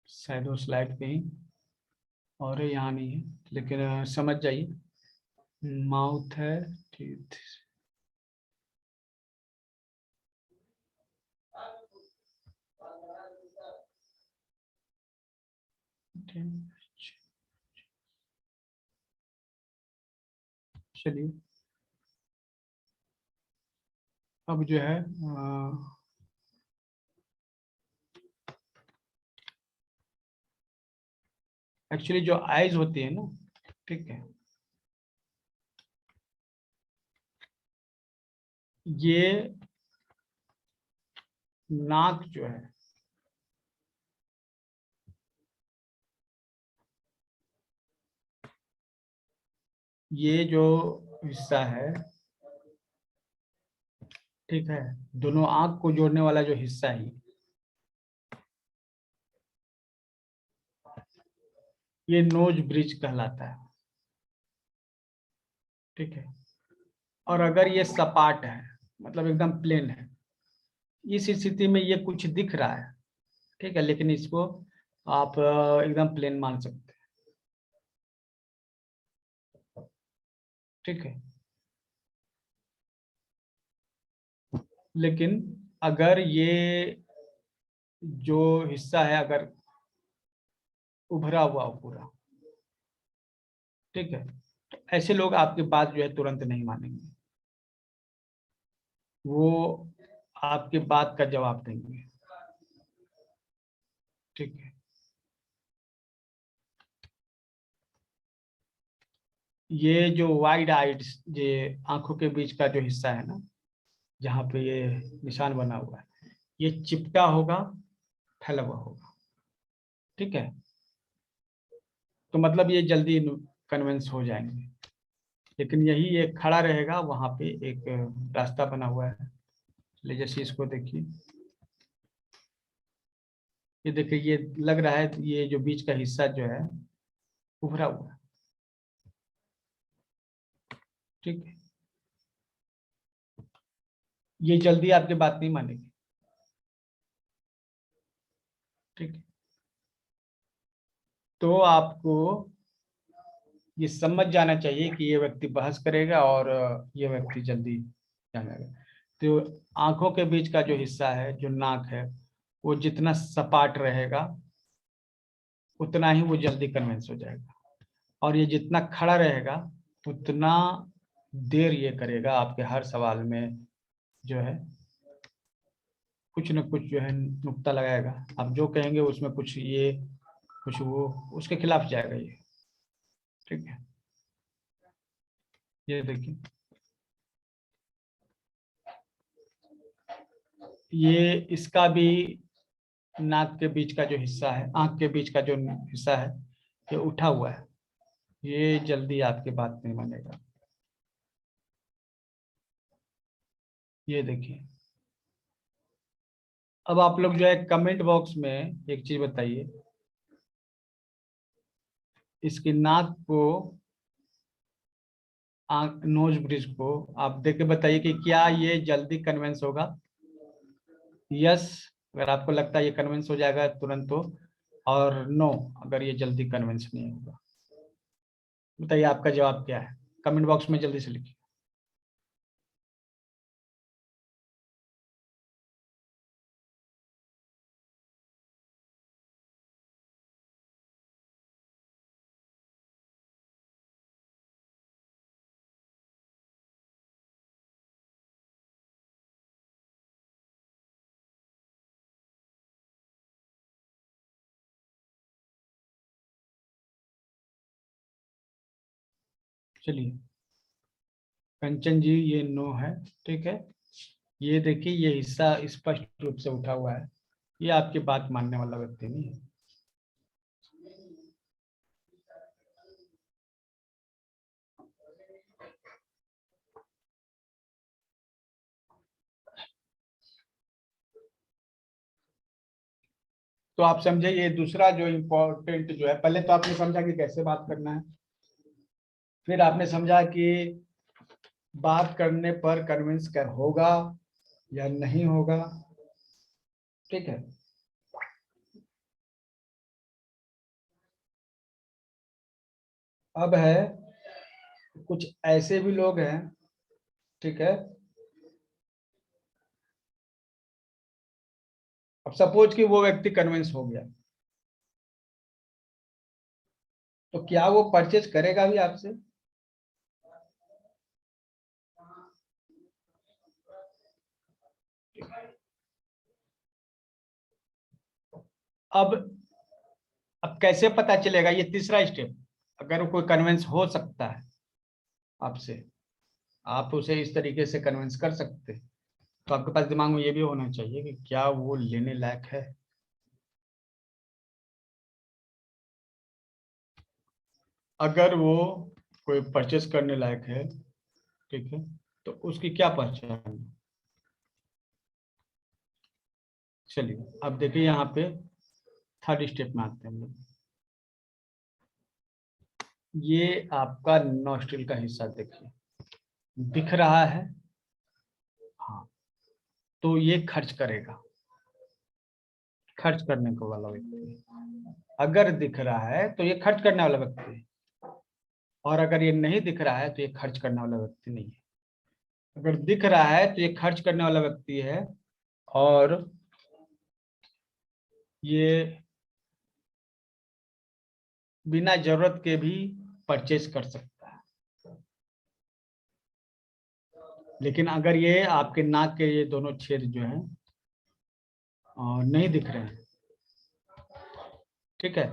शायद वो स्लाइड पे ही, और यहाँ नहीं है, लेकिन समझ जाइए, माउथ है, टीथ, चलिए अब जो है एक्चुअली जो आईज होती है ना, ठीक है, ये नाक जो है, ये जो हिस्सा है, ठीक है, दोनों आंख को जोड़ने वाला जो हिस्सा है, ये नोज ब्रिज कहलाता है, ठीक है। और अगर ये सपाट है, मतलब एकदम प्लेन है, इस स्थिति में ये कुछ दिख रहा है, ठीक है, लेकिन इसको आप एकदम प्लेन मान सकते हैं, ठीक है। लेकिन अगर ये जो हिस्सा है अगर उभरा हुआ हो पूरा, ठीक है, तो ऐसे लोग आपकी बात जो है तुरंत नहीं मानेंगे, वो आपकी बात का जवाब देंगे, ठीक है। ये जो वाइड आइड, ये आंखों के बीच का जो हिस्सा है ना, जहाँ पे ये निशान बना हुआ है, ये चिपटा होगा, फैला हुआ होगा, ठीक है। तो मतलब ये जल्दी कन्विंस हो जाएंगे, लेकिन यही एक खड़ा रहेगा, वहां पे एक रास्ता बना हुआ है। ले जैसे इसको देखिए, ये देखिए, ये लग रहा है ये जो बीच का हिस्सा जो है उभरा हुआ है, ठीक है। ये जल्दी आपकी बात नहीं मानेगी, ठीक है। तो आपको ये समझ जाना चाहिए कि ये व्यक्ति बहस करेगा और ये व्यक्ति जल्दी जानेगा। तो आंखों के बीच का जो हिस्सा है, जो नाक है, वो जितना सपाट रहेगा उतना ही वो जल्दी कन्विंस हो जाएगा, और ये जितना खड़ा रहेगा उतना देर ये करेगा आपके हर सवाल में जो है कुछ न कुछ जो है नुक्ता लगाएगा। आप जो कहेंगे उसमें कुछ ये कुछ वो उसके खिलाफ जाएगा ये, ठीक है। ये देखिए, ये इसका भी नाक के बीच का जो हिस्सा है, आंख के बीच का जो हिस्सा है, ये उठा हुआ है, ये जल्दी आपकी बात नहीं मानेगा। ये देखिए, अब आप लोग जो है कमेंट बॉक्स में एक चीज बताइए, इसकी नाक को, आंख, नोज ब्रिज को आप देख के बताइए कि क्या ये जल्दी कन्विंस होगा। यस अगर आपको लगता है ये कन्विंस हो जाएगा तुरंत तो, और नो अगर ये जल्दी कन्विंस नहीं होगा। बताइए आपका जवाब क्या है, कमेंट बॉक्स में जल्दी से लिखिए। चलिए, कंचन जी ये नो है, ठीक है। ये देखिए, ये हिस्सा स्पष्ट रूप से उठा हुआ है, ये आपकी बात मानने वाला व्यक्ति नहीं है। तो आप समझे, ये दूसरा जो इम्पोर्टेंट जो है, पहले तो आपने समझा कि कैसे बात करना है, फिर आपने समझा कि बात करने पर कन्विंस कर होगा या नहीं होगा, ठीक है। अब है कुछ ऐसे भी लोग हैं, ठीक है। अब सपोज कि वो व्यक्ति कन्विंस हो गया, तो क्या वो परचेज करेगा भी आपसे? अब अब कैसे पता चलेगा, ये तीसरा स्टेप। अगर कोई कन्विंस हो सकता है आपसे, आप उसे इस तरीके से कन्विंस कर सकते हैं, तो आपके पास दिमाग में ये भी होना चाहिए कि क्या वो लेने लायक है। अगर वो कोई परचेस करने लायक है, ठीक है, तो उसकी क्या पहचान है। चलिए अब देखिए यहाँ पे थर्ड स्टेप में आते हैं हम लोग। ये आपका नॉस्ट्रिल का हिस्सा देखिए, दिख रहा है, हाँ, तो ये खर्च करेगा, खर्च करने को वाला व्यक्ति। अगर दिख रहा है तो ये खर्च करने वाला व्यक्ति है, और अगर ये नहीं दिख रहा है तो ये खर्च करने वाला व्यक्ति नहीं है। अगर दिख रहा है तो ये खर्च करने वाला व्यक्ति है, और ये बिना जरूरत के भी परचेज कर सकता है। लेकिन अगर ये आपके नाक के ये दोनों छेद जो हैं नहीं दिख रहे हैं, ठीक है,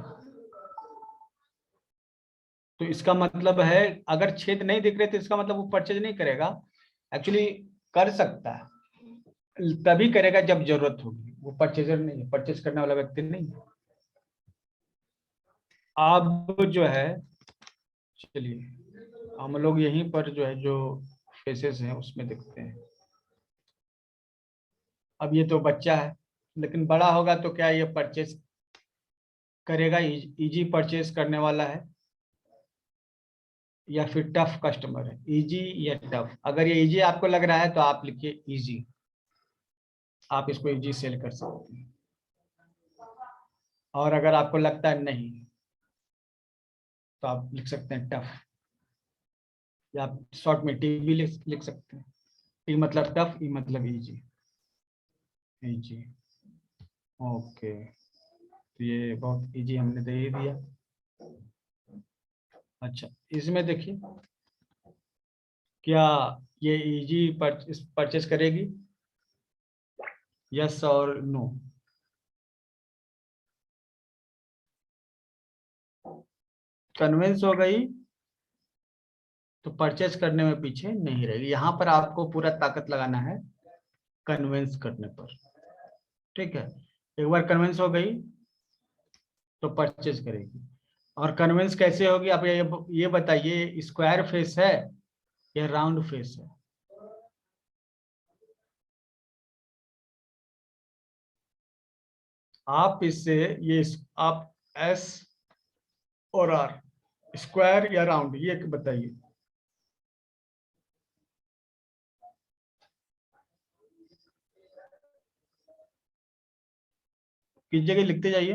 तो इसका मतलब है अगर छेद नहीं दिख रहे तो इसका मतलब वो परचेज नहीं करेगा। एक्चुअली कर सकता है, तभी करेगा जब जरूरत होगी। वो परचेजर नहीं है, परचेज करने वाला व्यक्ति नहीं है। अब जो है, चलिए हम लोग यहीं पर जो है जो फेसेस हैं उसमें देखते हैं। अब ये तो बच्चा है, लेकिन बड़ा होगा तो क्या ये परचेज करेगा, इजी परचेज करने वाला है, या फिर टफ कस्टमर है। इजी या टफ, अगर ये इजी आपको लग रहा है तो आप लिखिए इजी, आप इसको इजी सेल कर सकते हैं। और अगर आपको लगता है नहीं, तो आप लिख सकते हैं टफ, या आप शॉर्ट में टी भी लिख सकते हैं। टी मतलब टफ, ई मतलब इजी। इजी, ओके, तो ये बहुत इजी हमने दे ही दिया। अच्छा, इसमें देखिए क्या ये इजी परचेस करेगी, यस और नो। कन्विंस हो गई तो परचेस करने में पीछे नहीं रहेगी। यहाँ पर आपको पूरा ताकत लगाना है कन्विंस करने पर, ठीक है। एक बार कन्विंस हो गई तो परचेज करेगी। और कन्विंस कैसे होगी, आप ये बताइए, स्क्वायर फेस है या राउंड फेस है। आप इससे ये आप एस और आर, स्क्वायर या राउंड, ये बताइए। किस जगह लिखते जाइए।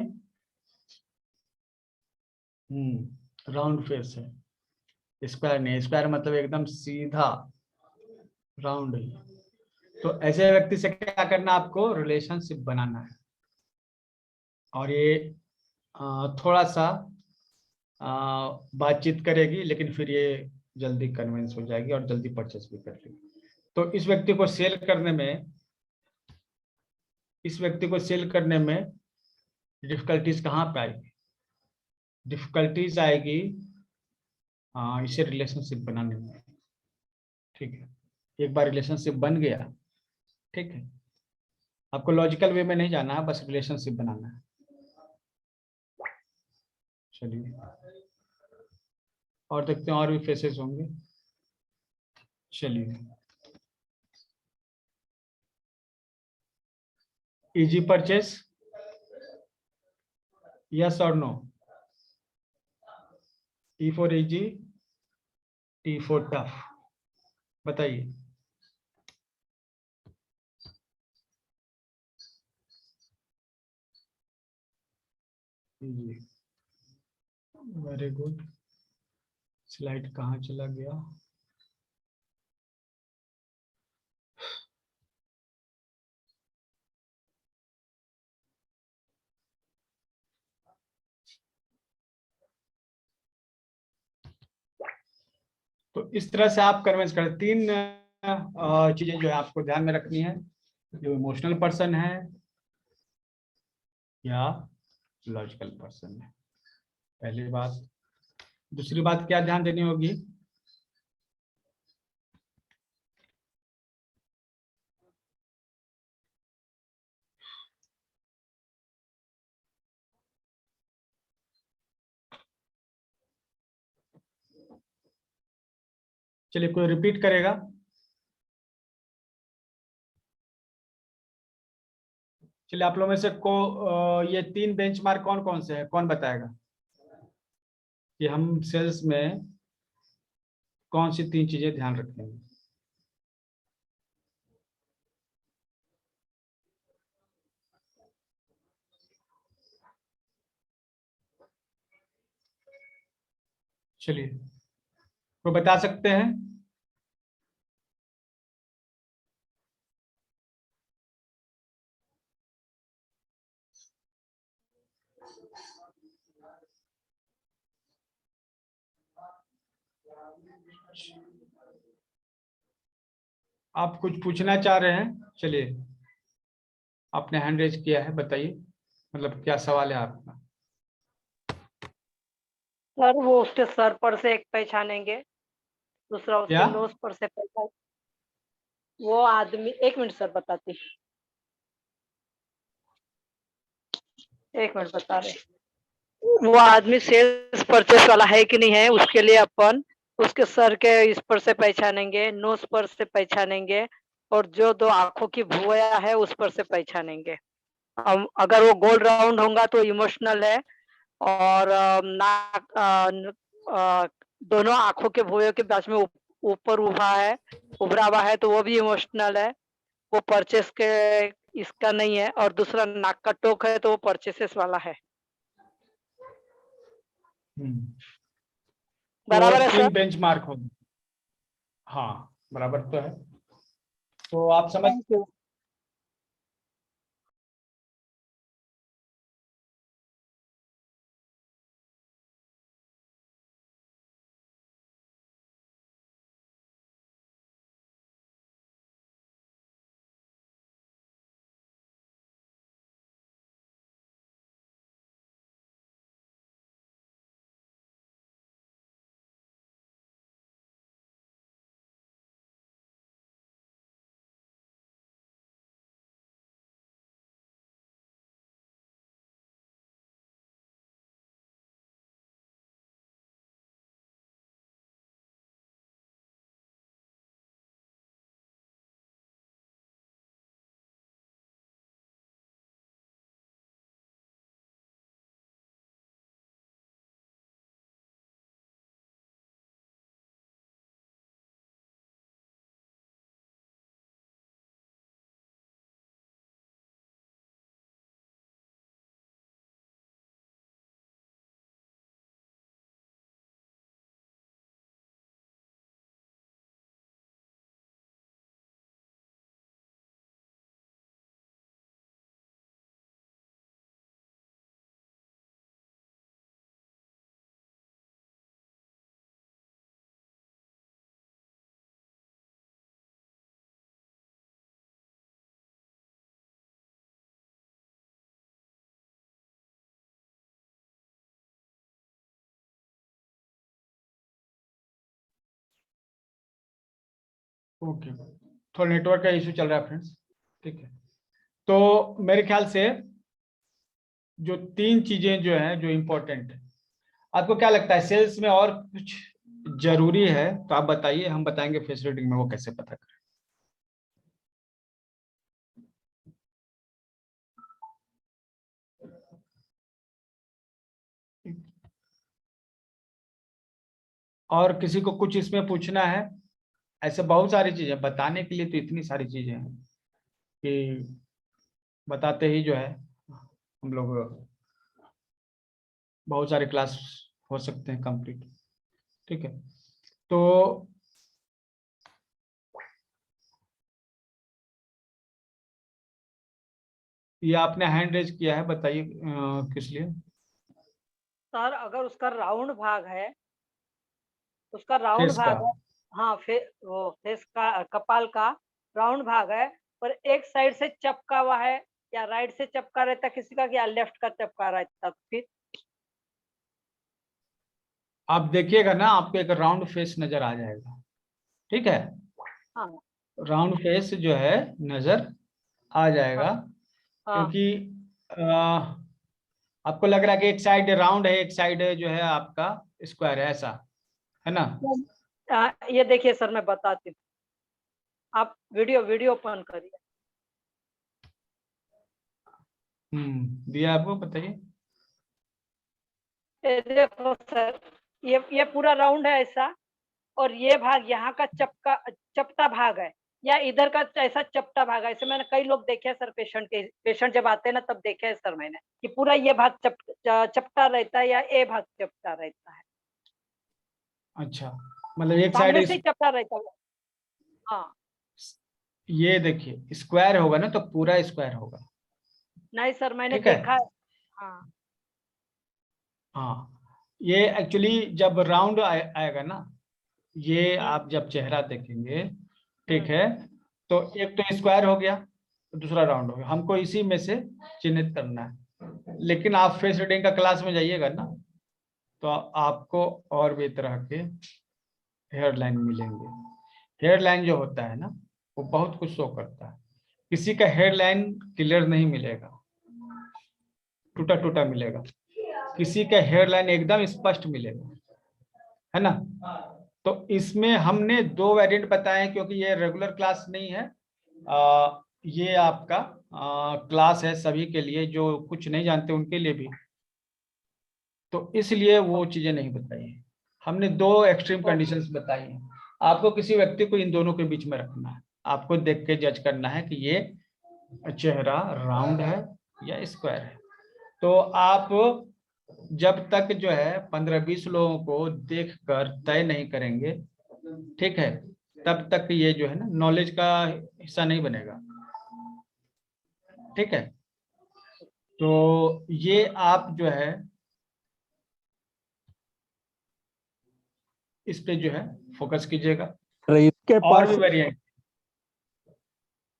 राउंड फेस है, स्क्वायर नहीं। स्क्वायर मतलब एकदम सीधा, राउंड ही। तो ऐसे व्यक्ति से क्या करना, आपको रिलेशनशिप बनाना है। और ये थोड़ा सा बातचीत करेगी, लेकिन फिर ये जल्दी कन्विंस हो जाएगी और जल्दी परचेस भी कर लेगी। तो इस व्यक्ति को सेल करने में, इस व्यक्ति को सेल करने में डिफिकल्टीज कहाँ पे आएगी। डिफिकल्टीज आएगी इसे रिलेशनशिप बनाने में, ठीक है। एक बार रिलेशनशिप बन गया, ठीक है, आपको लॉजिकल वे में नहीं जाना है, बस रिलेशनशिप बनाना है। चलिए और देखते हैं, और भी फेसेस होंगे। चलिए, इजी परचेस, यस और no. E for easy, T for tough, बताइए। Very good. स्लाइड कहाँ चला गया। तो इस तरह से आप कन्विंस करें। तीन चीजें जो है आपको ध्यान में रखनी है, जो इमोशनल पर्सन है या लॉजिकल पर्सन है। पहली बात। दूसरी बात क्या ध्यान देनी होगी? चलिए, कोई रिपीट करेगा? चलिए, आप लोगों में से ये 3 बेंचमार्क कौन कौन से हैं, कौन बताएगा कि हम सेल्स में कौन सी 3 चीजें ध्यान रखेंगे? चलिए, वो बता सकते हैं? आप कुछ पूछना चाह रहे हैं? चलिए, आपने हैंड रेज किया है, बताइए, मतलब क्या सवाल है आपका? सर वो उसके सर पर से एक पहचानेंगे, दूसरा उसके क्या? नोज पर से पहचान। वो आदमी, एक मिनट सर बताती, एक मिनट बता रहे। वो आदमी सेल्स परचेस वाला है कि नहीं है, उसके लिए अपन उसके सर के इस पर से पहचानेंगे, नोज पर से पहचानेंगे, और जो 2 आंखों की भुवया है उस पर से पहचानेंगे। अगर वो गोल राउंड होगा तो इमोशनल है, और नाक दोनों आंखों के भुवयों के बीच में ऊपर उभरा हुआ है तो वो भी इमोशनल है, वो परचेस के इसका नहीं है। और दूसरा नाक का टोक है तो वो परचेसेस वाला है। बराबर तो है 3 सर? बेंचमार्क होंगे। हाँ, बराबर तो है। तो आप समझ थैंक यू। ओके, थोड़ा नेटवर्क का इशू चल रहा है फ्रेंड्स, ठीक है। तो मेरे ख्याल से जो 3 चीजें जो हैं, जो इम्पोर्टेंट है, आपको क्या लगता है सेल्स में और कुछ जरूरी है तो आप बताइए, हम बताएंगे फेस रीडिंग में वो कैसे पता करें। और किसी को कुछ इसमें पूछना है? ऐसे बहुत सारी चीजें बताने के लिए, तो इतनी सारी चीजें हैं कि बताते ही जो है हम लोग बहुत सारे क्लास हो सकते हैं कंप्लीट, ठीक है। तो ये आपने हैंड रेज किया है, बताइए किस लिए? सर अगर उसका राउंड भाग है, उसका राउंड फेस का? भाग है। हाँ, वो फेस का, कपाल का राउंड भाग है, पर एक साइड से चपका हुआ है, या राइट से चपका रहता किसी का, या लेफ्ट का चपका रहता फिर? आप देखिएगा ना, आपको एक राउंड फेस नजर आ जाएगा, ठीक है। हाँ राउंड फेस जो है नजर आ जाएगा, हाँ क्योंकि आपको लग रहा है कि एक साइड राउंड है, एक साइड जो है आपका स्क्वायर है, ऐसा है ना। ये देखिए सर, मैं बताती हूँ, आप वीडियो वीडियो ओपन करिए। दिया आपको, बताइए। ये देखो सर, ये पूरा राउंड है ऐसा, और ये भाग यहाँ का चपटा भाग है, या इधर का ऐसा चपटा भाग है। ऐसे मैंने कई लोग देखे हैं सर, पेशेंट जब आते हैं ना तब देखे हैं सर मैंने, कि पूरा ये भाग चपटा रहता है या ये भाग चपटा रहता है। अच्छा, मतलब एक साइड सामने से ही चपटा रहता है। हाँ, ये देखिए स्क्वायर होगा ना, तो पूरा स्क्वायर होगा। नहीं सर, मैंने ठीक है। देखा है। हाँ हाँ, ये एक्चुअली जब राउंड आएगा ना, ये आप जब चेहरा देखेंगे, ठीक है, तो एक तो स्क्वायर हो गया, दूसरा राउंड हो गया, हमको इसी में से चिन्हित करना है। लेकिन आप फेस रीडिंग का क्लास में जाइएगा ना, तो आपको और भी तरह के हेयर लाइन मिलेंगे। हेयर लाइन जो होता है ना, वो बहुत कुछ शो करता है। किसी का हेयर लाइन क्लियर नहीं मिलेगा, टूटा टूटा मिलेगा, किसी का हेयर लाइन एकदम स्पष्ट मिलेगा, है ना। तो इसमें हमने दो वेरिएंट बताए हैं, क्योंकि ये रेगुलर क्लास नहीं है, ये आपका क्लास है सभी के लिए, जो कुछ नहीं जानते उनके लिए भी, तो इसलिए वो चीजें नहीं बताई हैं। हमने दो एक्सट्रीम कंडीशंस बताई हैं। आपको किसी व्यक्ति को इन दोनों के बीच में रखना है, आपको देख के जज करना है कि ये चेहरा राउंड है या स्क्वायर है। तो आप जब तक जो है 15-20 लोगों को देखकर तय नहीं करेंगे, ठीक है, तब तक ये जो है ना नॉलेज का हिस्सा नहीं बनेगा, ठीक है। तो ये आप जो है इस पे जो है फोकस कीजिएगा। सर इसके और भी पास वेरिएंट, सर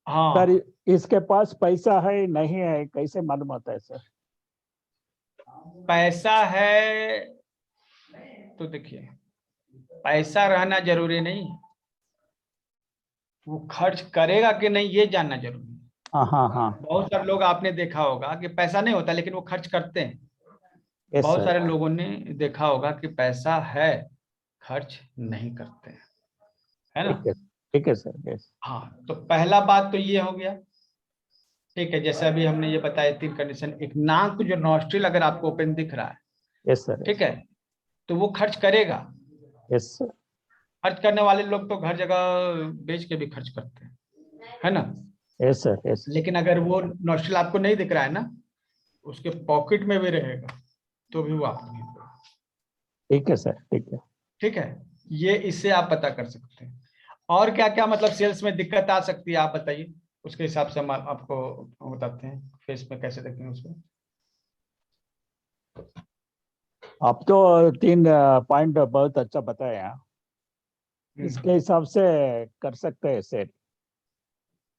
हाँ, इसके पास पैसा है नहीं है कैसे मालूम होता है सर? पैसा है तो देखिए, पैसा रहना जरूरी नहीं है, वो खर्च करेगा कि नहीं ये जानना जरूरी है। हाँ हाँ हाँ। बहुत सारे लोग आपने देखा होगा कि पैसा नहीं होता लेकिन वो खर्च करते हैं। यस बहुत सर। सारे लोगों ने देखा होगा कि पैसा है, खर्च नहीं करते हैं, है ना। ठीक है सर, यस। हाँ, तो पहला बात तो ये हो गया, ठीक है। जैसे अभी हमने ये बताया 3 कंडीशन, एक नाक जो नॉस्ट्रिल अगर आपको ओपन दिख रहा है, यस सर, ठीक है, तो वो खर्च करेगा। यस सर, खर्च करने वाले लोग तो घर जगह बेच के भी खर्च करते हैं, है ना। Yes sir, yes. लेकिन अगर वो नॉस्ट्रिल आपको नहीं दिख रहा है ना, उसके पॉकेट में भी रहेगा, तो भी वो आपको नहीं देगा। ठीक है सर, ठीक है। ठीक है, ये इससे आप पता कर सकते हैं। और क्या क्या मतलब सेल्स में दिक्कत आ सकती है आप बताइए, उसके हिसाब से हम आपको बताते हैं फेस में कैसे देखेंगे उसको। आप तो 3 पॉइंट बहुत अच्छा बताया, इसके हिसाब से कर सकते हैं सेट।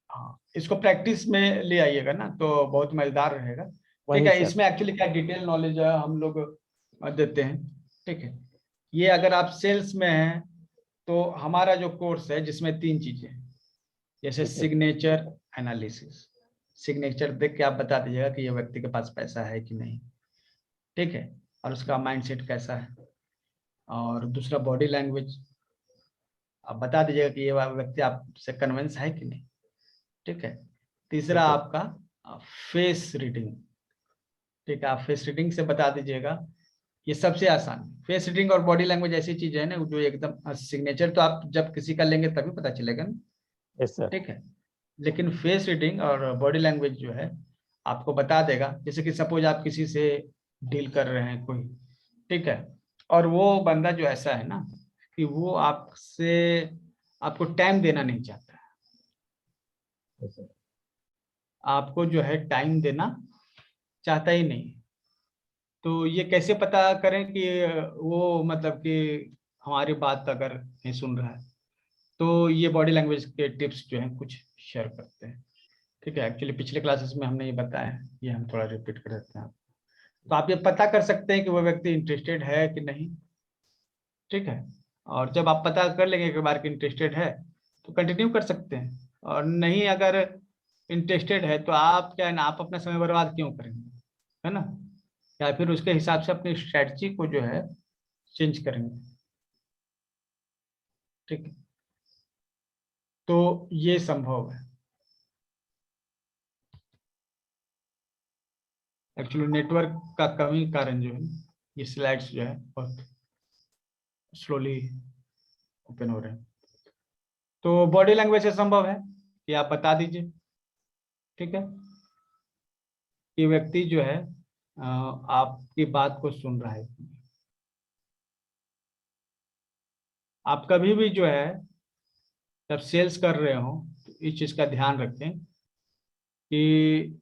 हाँ, इसको प्रैक्टिस में ले आइएगा ना तो बहुत मजेदार रहेगा। ठीक वही है, सर। इसमें एक्चुअली क्या डिटेल नॉलेज हम लोग देते हैं, ठीक है। ये अगर आप सेल्स में हैं तो हमारा जो कोर्स है जिसमें 3 चीजें हैं, जैसे ठीक है, सिग्नेचर एनालिसिस, सिग्नेचर देख के आप बता दीजिएगा कि ये व्यक्ति के पास पैसा है कि नहीं, ठीक है, और उसका माइंडसेट कैसा है। और दूसरा बॉडी लैंग्वेज, आप बता दीजिएगा कि ये व्यक्ति आपसे कन्विंस है कि नहीं, ठीक है। तीसरा ठीक है, आपका फेस रीडिंग, ठीक है, आप फेस रीडिंग से बता दीजिएगा। ये सबसे आसान, फेस रीडिंग और बॉडी लैंग्वेज ऐसी चीज है ना जो एकदम, सिग्नेचर तो आप जब किसी का लेंगे तभी पता चलेगा ना, यस सर। ठीक है। लेकिन फेस रीडिंग और बॉडी लैंग्वेज जो है आपको बता देगा। जैसे कि सपोज आप किसी से डील कर रहे हैं कोई, ठीक है, और वो बंदा जो ऐसा है ना कि वो आपसे आपको टाइम देना नहीं चाहता है, यस सर। आपको जो है टाइम देना चाहता ही नहीं, तो ये कैसे पता करें कि वो मतलब कि हमारी बात अगर नहीं सुन रहा है, तो ये बॉडी लैंग्वेज के टिप्स जो हैं कुछ शेयर करते हैं, ठीक है। एक्चुअली पिछले क्लासेस में हमने ये बताया है, ये हम थोड़ा रिपीट कर देते हैं। तो आप ये पता कर सकते हैं कि वो व्यक्ति इंटरेस्टेड है कि नहीं, ठीक है। और जब आप पता कर लेंगे एक बार कि इंटरेस्टेड है तो कंटिन्यू कर सकते हैं, और नहीं अगर इंटरेस्टेड है तो आप क्या है ना, आप अपना समय बर्बाद क्यों करेंगे, है ना। या फिर उसके हिसाब से अपनी स्ट्रेटजी को जो है चेंज करेंगे। ठीक है, तो ये संभव है। एक्चुअली नेटवर्क का कमी कारण जो है ये स्लाइड्स जो है बहुत स्लोली ओपन हो रहे हैं। तो बॉडी लैंग्वेज से संभव है कि आप बता दीजिए, ठीक है, कि व्यक्ति जो है आपकी बात को सुन रहा है। आप कभी भी जो है जब सेल्स कर रहे हो तो इस चीज का ध्यान रखें कि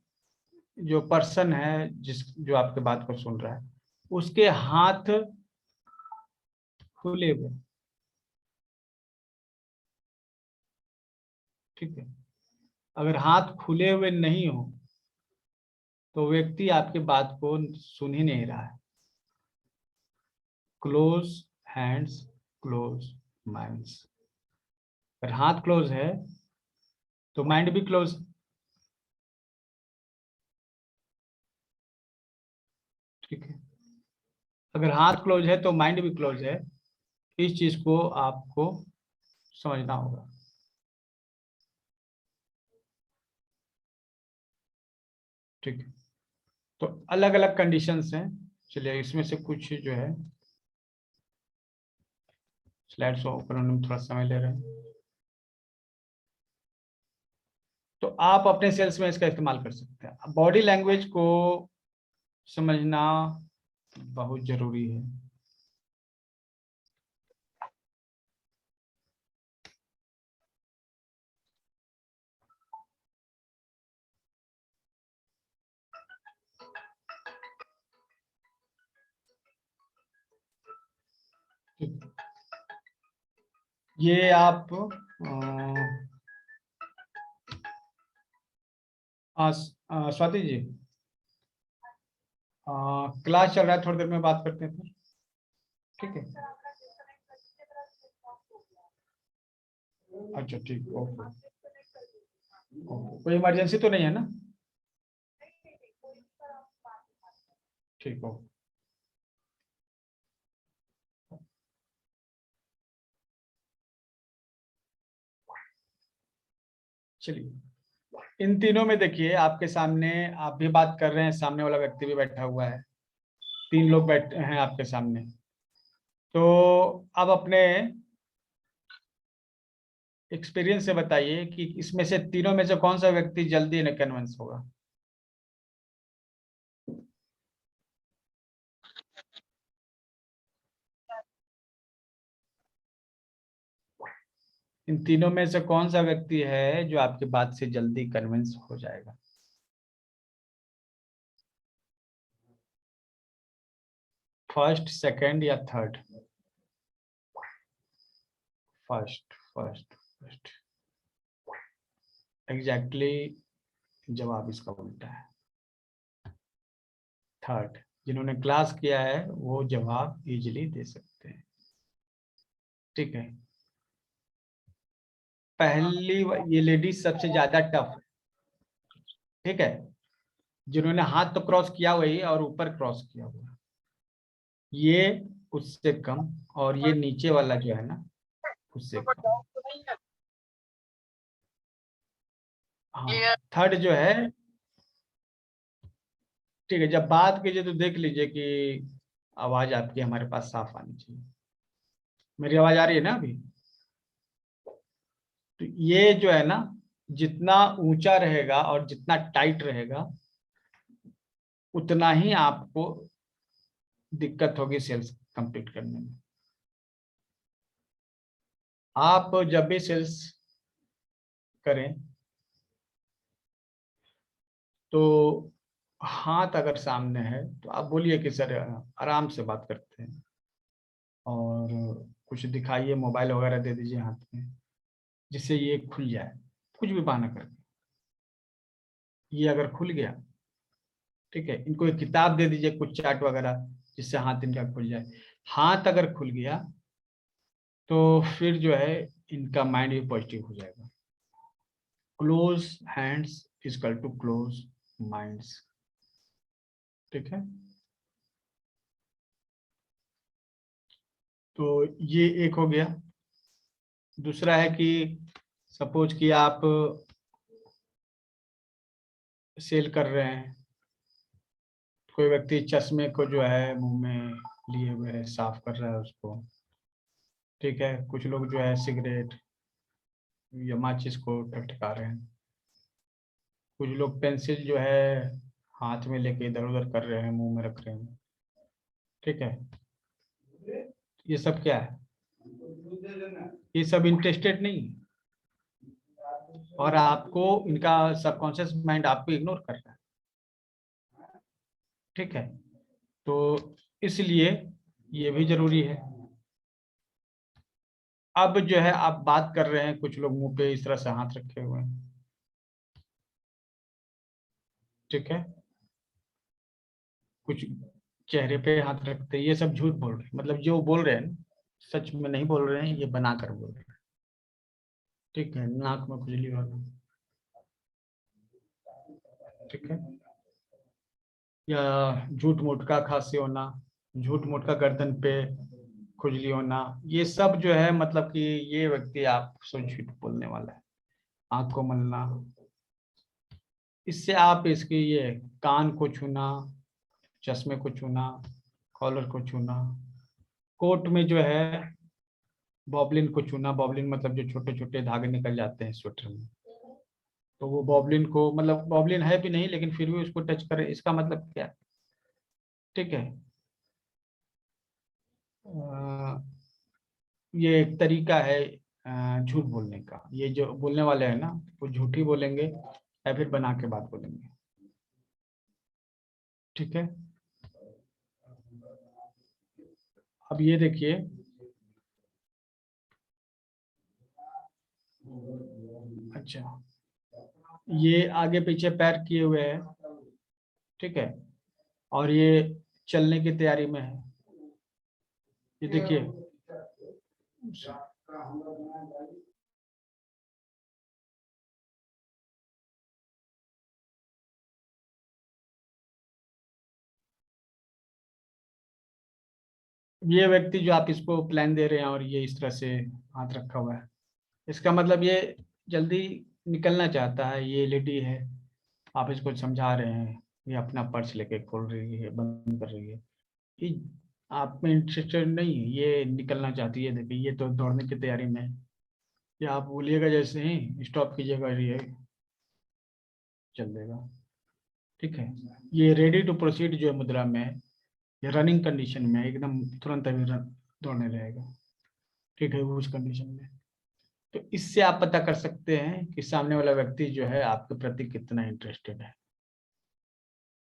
जो पर्सन है जो आपके बात को सुन रहा है उसके हाथ खुले हुए, ठीक है। अगर हाथ खुले हुए नहीं हो तो व्यक्ति आपकी बात को सुन ही नहीं रहा है। Close hands close minds. अगर हाथ क्लोज है तो माइंड भी क्लोज। ठीक है, अगर हाथ क्लोज है तो माइंड भी क्लोज है। इस चीज को आपको समझना होगा। ठीक है, तो अलग अलग कंडीशंस हैं। चलिए इसमें से कुछ जो है स्लाइड्स ओपन होने में थोड़ा समय ले रहे हैं, तो आप अपने सेल्स में इसका इस्तेमाल कर सकते हैं। बॉडी लैंग्वेज को समझना बहुत जरूरी है। ये आप स्वाति जी, क्लास चल रहा है, थोड़ी देर में बात करते हैं फिर। ठीक है, अच्छा ठीक, ओके ओके। कोई इमरजेंसी तो नहीं है ना? ठीक हो। चलिए इन तीनों में देखिए आपके सामने, आप भी बात कर रहे हैं, सामने वाला व्यक्ति भी बैठा हुआ है, 3 लोग बैठे हैं आपके सामने। तो अब अपने एक्सपीरियंस से बताइए कि इसमें से तीनों में से कौन सा व्यक्ति जल्दी कन्विंस होगा। इन तीनों में से कौन सा व्यक्ति है जो आपकी बात से जल्दी कन्विंस हो जाएगा? फर्स्ट, सेकंड या third? First first first. Exactly जवाब इसका उल्टा है। थर्ड, जिन्होंने क्लास किया है वो जवाब इजीली दे सकते हैं। ठीक है, पहली ये लेडीज सबसे ज्यादा टफ है। ठीक है, जिन्होंने हाथ तो क्रॉस किया हुआ ही और ऊपर क्रॉस किया हुआ, ये उससे कम, और ये नीचे वाला जो है ना उससे कम। हाँ, थर्ड जो है, ठीक है, जब बात कीजिए तो देख लीजिए कि आवाज आपकी हमारे पास साफ आनी चाहिए। मेरी आवाज आ रही है ना अभी? तो ये जो है ना, जितना ऊंचा रहेगा और जितना टाइट रहेगा उतना ही आपको दिक्कत होगी सेल्स कंप्लीट करने में। आप जब भी सेल्स करें तो हाथ अगर सामने है तो आप बोलिए कि सर आराम से बात करते हैं, और कुछ दिखाइए, मोबाइल वगैरह दे दीजिए हाथ में जिससे ये खुल जाए, कुछ भी बहाना करके। ये अगर खुल गया, ठीक है, इनको एक किताब दे दीजिए, कुछ चार्ट वगैरह, जिससे हाथ इनका खुल जाए। हाथ अगर खुल गया तो फिर जो है इनका माइंड भी पॉजिटिव हो जाएगा। Close hands equal to close minds, ठीक है। तो ये एक हो गया। दूसरा है कि सपोज कि आप सेल कर रहे हैं, कोई व्यक्ति चश्मे को जो है मुंह में लिए हुए है, साफ कर रहा है उसको, ठीक है। कुछ लोग जो है सिगरेट या माचिस को टटका रहे हैं, कुछ लोग पेंसिल जो है हाथ में लेके इधर उधर कर रहे हैं, मुंह में रख रहे हैं, ठीक है। ये सब क्या है? ये सब इंटरेस्टेड नहीं है, और आपको इनका सबकॉन्शियस माइंड आपको इग्नोर कर रहा है, ठीक है। तो इसलिए ये भी जरूरी है। अब जो है आप बात कर रहे हैं, कुछ लोग मुंह पे इस तरह से हाथ रखे हुए हैं, ठीक है। कुछ चेहरे पे हाथ रखते हैं, ये सब झूठ बोल रहे हैं, मतलब जो बोल रहे हैं ना, सच में नहीं बोल रहे हैं, ये बना कर बोल रहे हैं, ठीक है। नाक में खुजली होना, ठीक है, या झूठ मूठ का खांसी होना, झूठ मूठ का गर्दन पे खुजली होना, ये सब जो है मतलब कि ये व्यक्ति आप झूठ बोलने वाला है। आंख को मलना, इससे आप इसकी ये कान को छूना, चश्मे को छूना, कॉलर को छूना, कोट में जो है बॉबलिन को छूना, बॉबलिन मतलब जो छोटे छोटे धागे निकल जाते हैं स्वेटर में, तो वो बॉबलिन को, मतलब बॉबलिन है भी नहीं लेकिन फिर भी उसको टच करें, इसका मतलब क्या है, ठीक है। ये एक तरीका है झूठ बोलने का। ये जो बोलने वाले हैं ना, वो झूठी बोलेंगे या फिर बना के बात बोलेंगे, ठीक है। अब ये देखिए, अच्छा, ये आगे पीछे पैर किए हुए है, ठीक है, और ये चलने की तैयारी में है, ये देखिए। ये व्यक्ति जो आप इसको प्लान दे रहे हैं और ये इस तरह से हाथ रखा हुआ है, इसका मतलब ये जल्दी निकलना चाहता है। ये लेडी है, आप इसको समझा रहे हैं, ये अपना पर्स लेके खोल रही है, बंद कर रही है, ये आप में इंटरेस्टेड नहीं है, ये निकलना चाहती है। देखिए ये तो दौड़ने की तैयारी में है, ये आप बोलिएगा जैसे ही स्टॉप कीजिएगा, ये चल देगा, ठीक है। ये रेडी टू प्रोसीड जो मुद्रा में है, ये रनिंग कंडीशन में है, एकदम तुरंत अभी दौड़ने रहेगा, ठीक है, वो उस कंडीशन में। तो इससे आप पता कर सकते हैं कि सामने वाला व्यक्ति जो है आपके प्रति कितना इंटरेस्टेड है,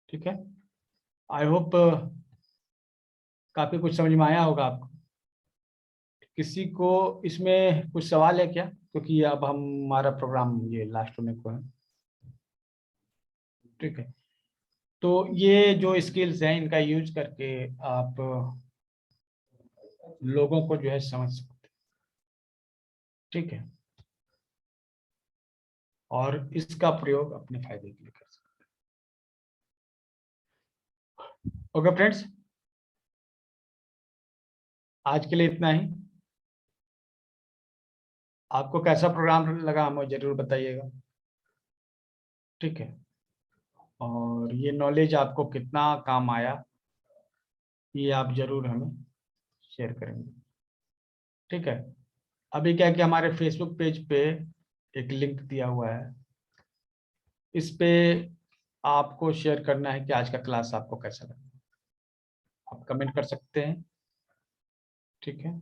ठीक है। आई होप काफी कुछ समझ में आया होगा आपको। किसी को इसमें कुछ सवाल है क्या? क्योंकि अब हमारा प्रोग्राम ये लास्ट होने को है, ठीक है। तो ये जो स्किल्स हैं, इनका यूज करके आप लोगों को जो है समझ सकते हैं, ठीक है, और इसका प्रयोग अपने फायदे के लिए कर सकते हैं। ओके फ्रेंड्स, आज के लिए इतना ही। आपको कैसा प्रोग्राम लगा हमें जरूर बताइएगा, ठीक है। और ये नॉलेज आपको कितना काम आया, ये आप जरूर हमें शेयर करेंगे, ठीक है। अभी क्या है कि हमारे फेसबुक पेज पे एक लिंक दिया हुआ है, इस पे आपको शेयर करना है कि आज का क्लास आपको कैसा लगा, आप कमेंट कर सकते हैं, ठीक है।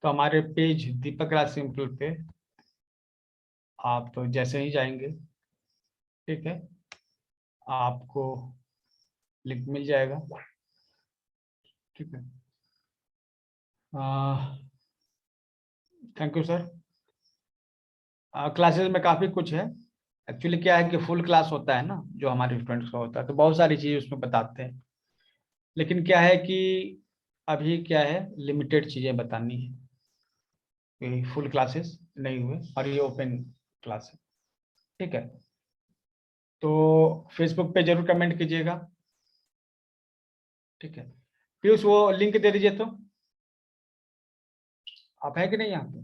तो हमारे पेज दीपक राज सिंपल पे आप जैसे ही जाएंगे, ठीक है, आपको लिंक मिल जाएगा, ठीक है। Thank you sir. क्लासेस में काफ़ी कुछ है। एक्चुअली क्या है कि फुल क्लास होता है ना, जो हमारे स्टूडेंट्स का होता है, तो बहुत सारी चीज़ें उसमें बताते हैं। लेकिन क्या है कि अभी क्या है, लिमिटेड चीज़ें बतानी है, फुल क्लासेस नहीं हुए और ये ओपन क्लास है, ठीक है। तो फेसबुक पे जरूर कमेंट कीजिएगा, ठीक है। पीयूष वो लिंक दे दीजिए, तो आप है कि नहीं यहाँ पे?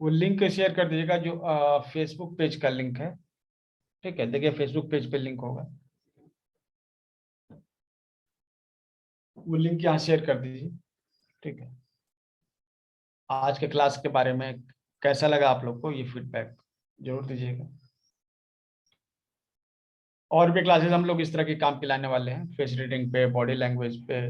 वो लिंक शेयर कर दीजिएगा जो फेसबुक पेज का लिंक है, ठीक है। देखिए फेसबुक पेज पे लिंक होगा, वो लिंक यहाँ शेयर कर दीजिए, ठीक है। आज के क्लास के बारे में कैसा लगा आप लोग को, ये फीडबैक जरूर दीजिएगा। और भी क्लासेस हम लोग इस तरह के काम पिलाने वाले हैं, फेस रीडिंग पे, बॉडी लैंग्वेज पे,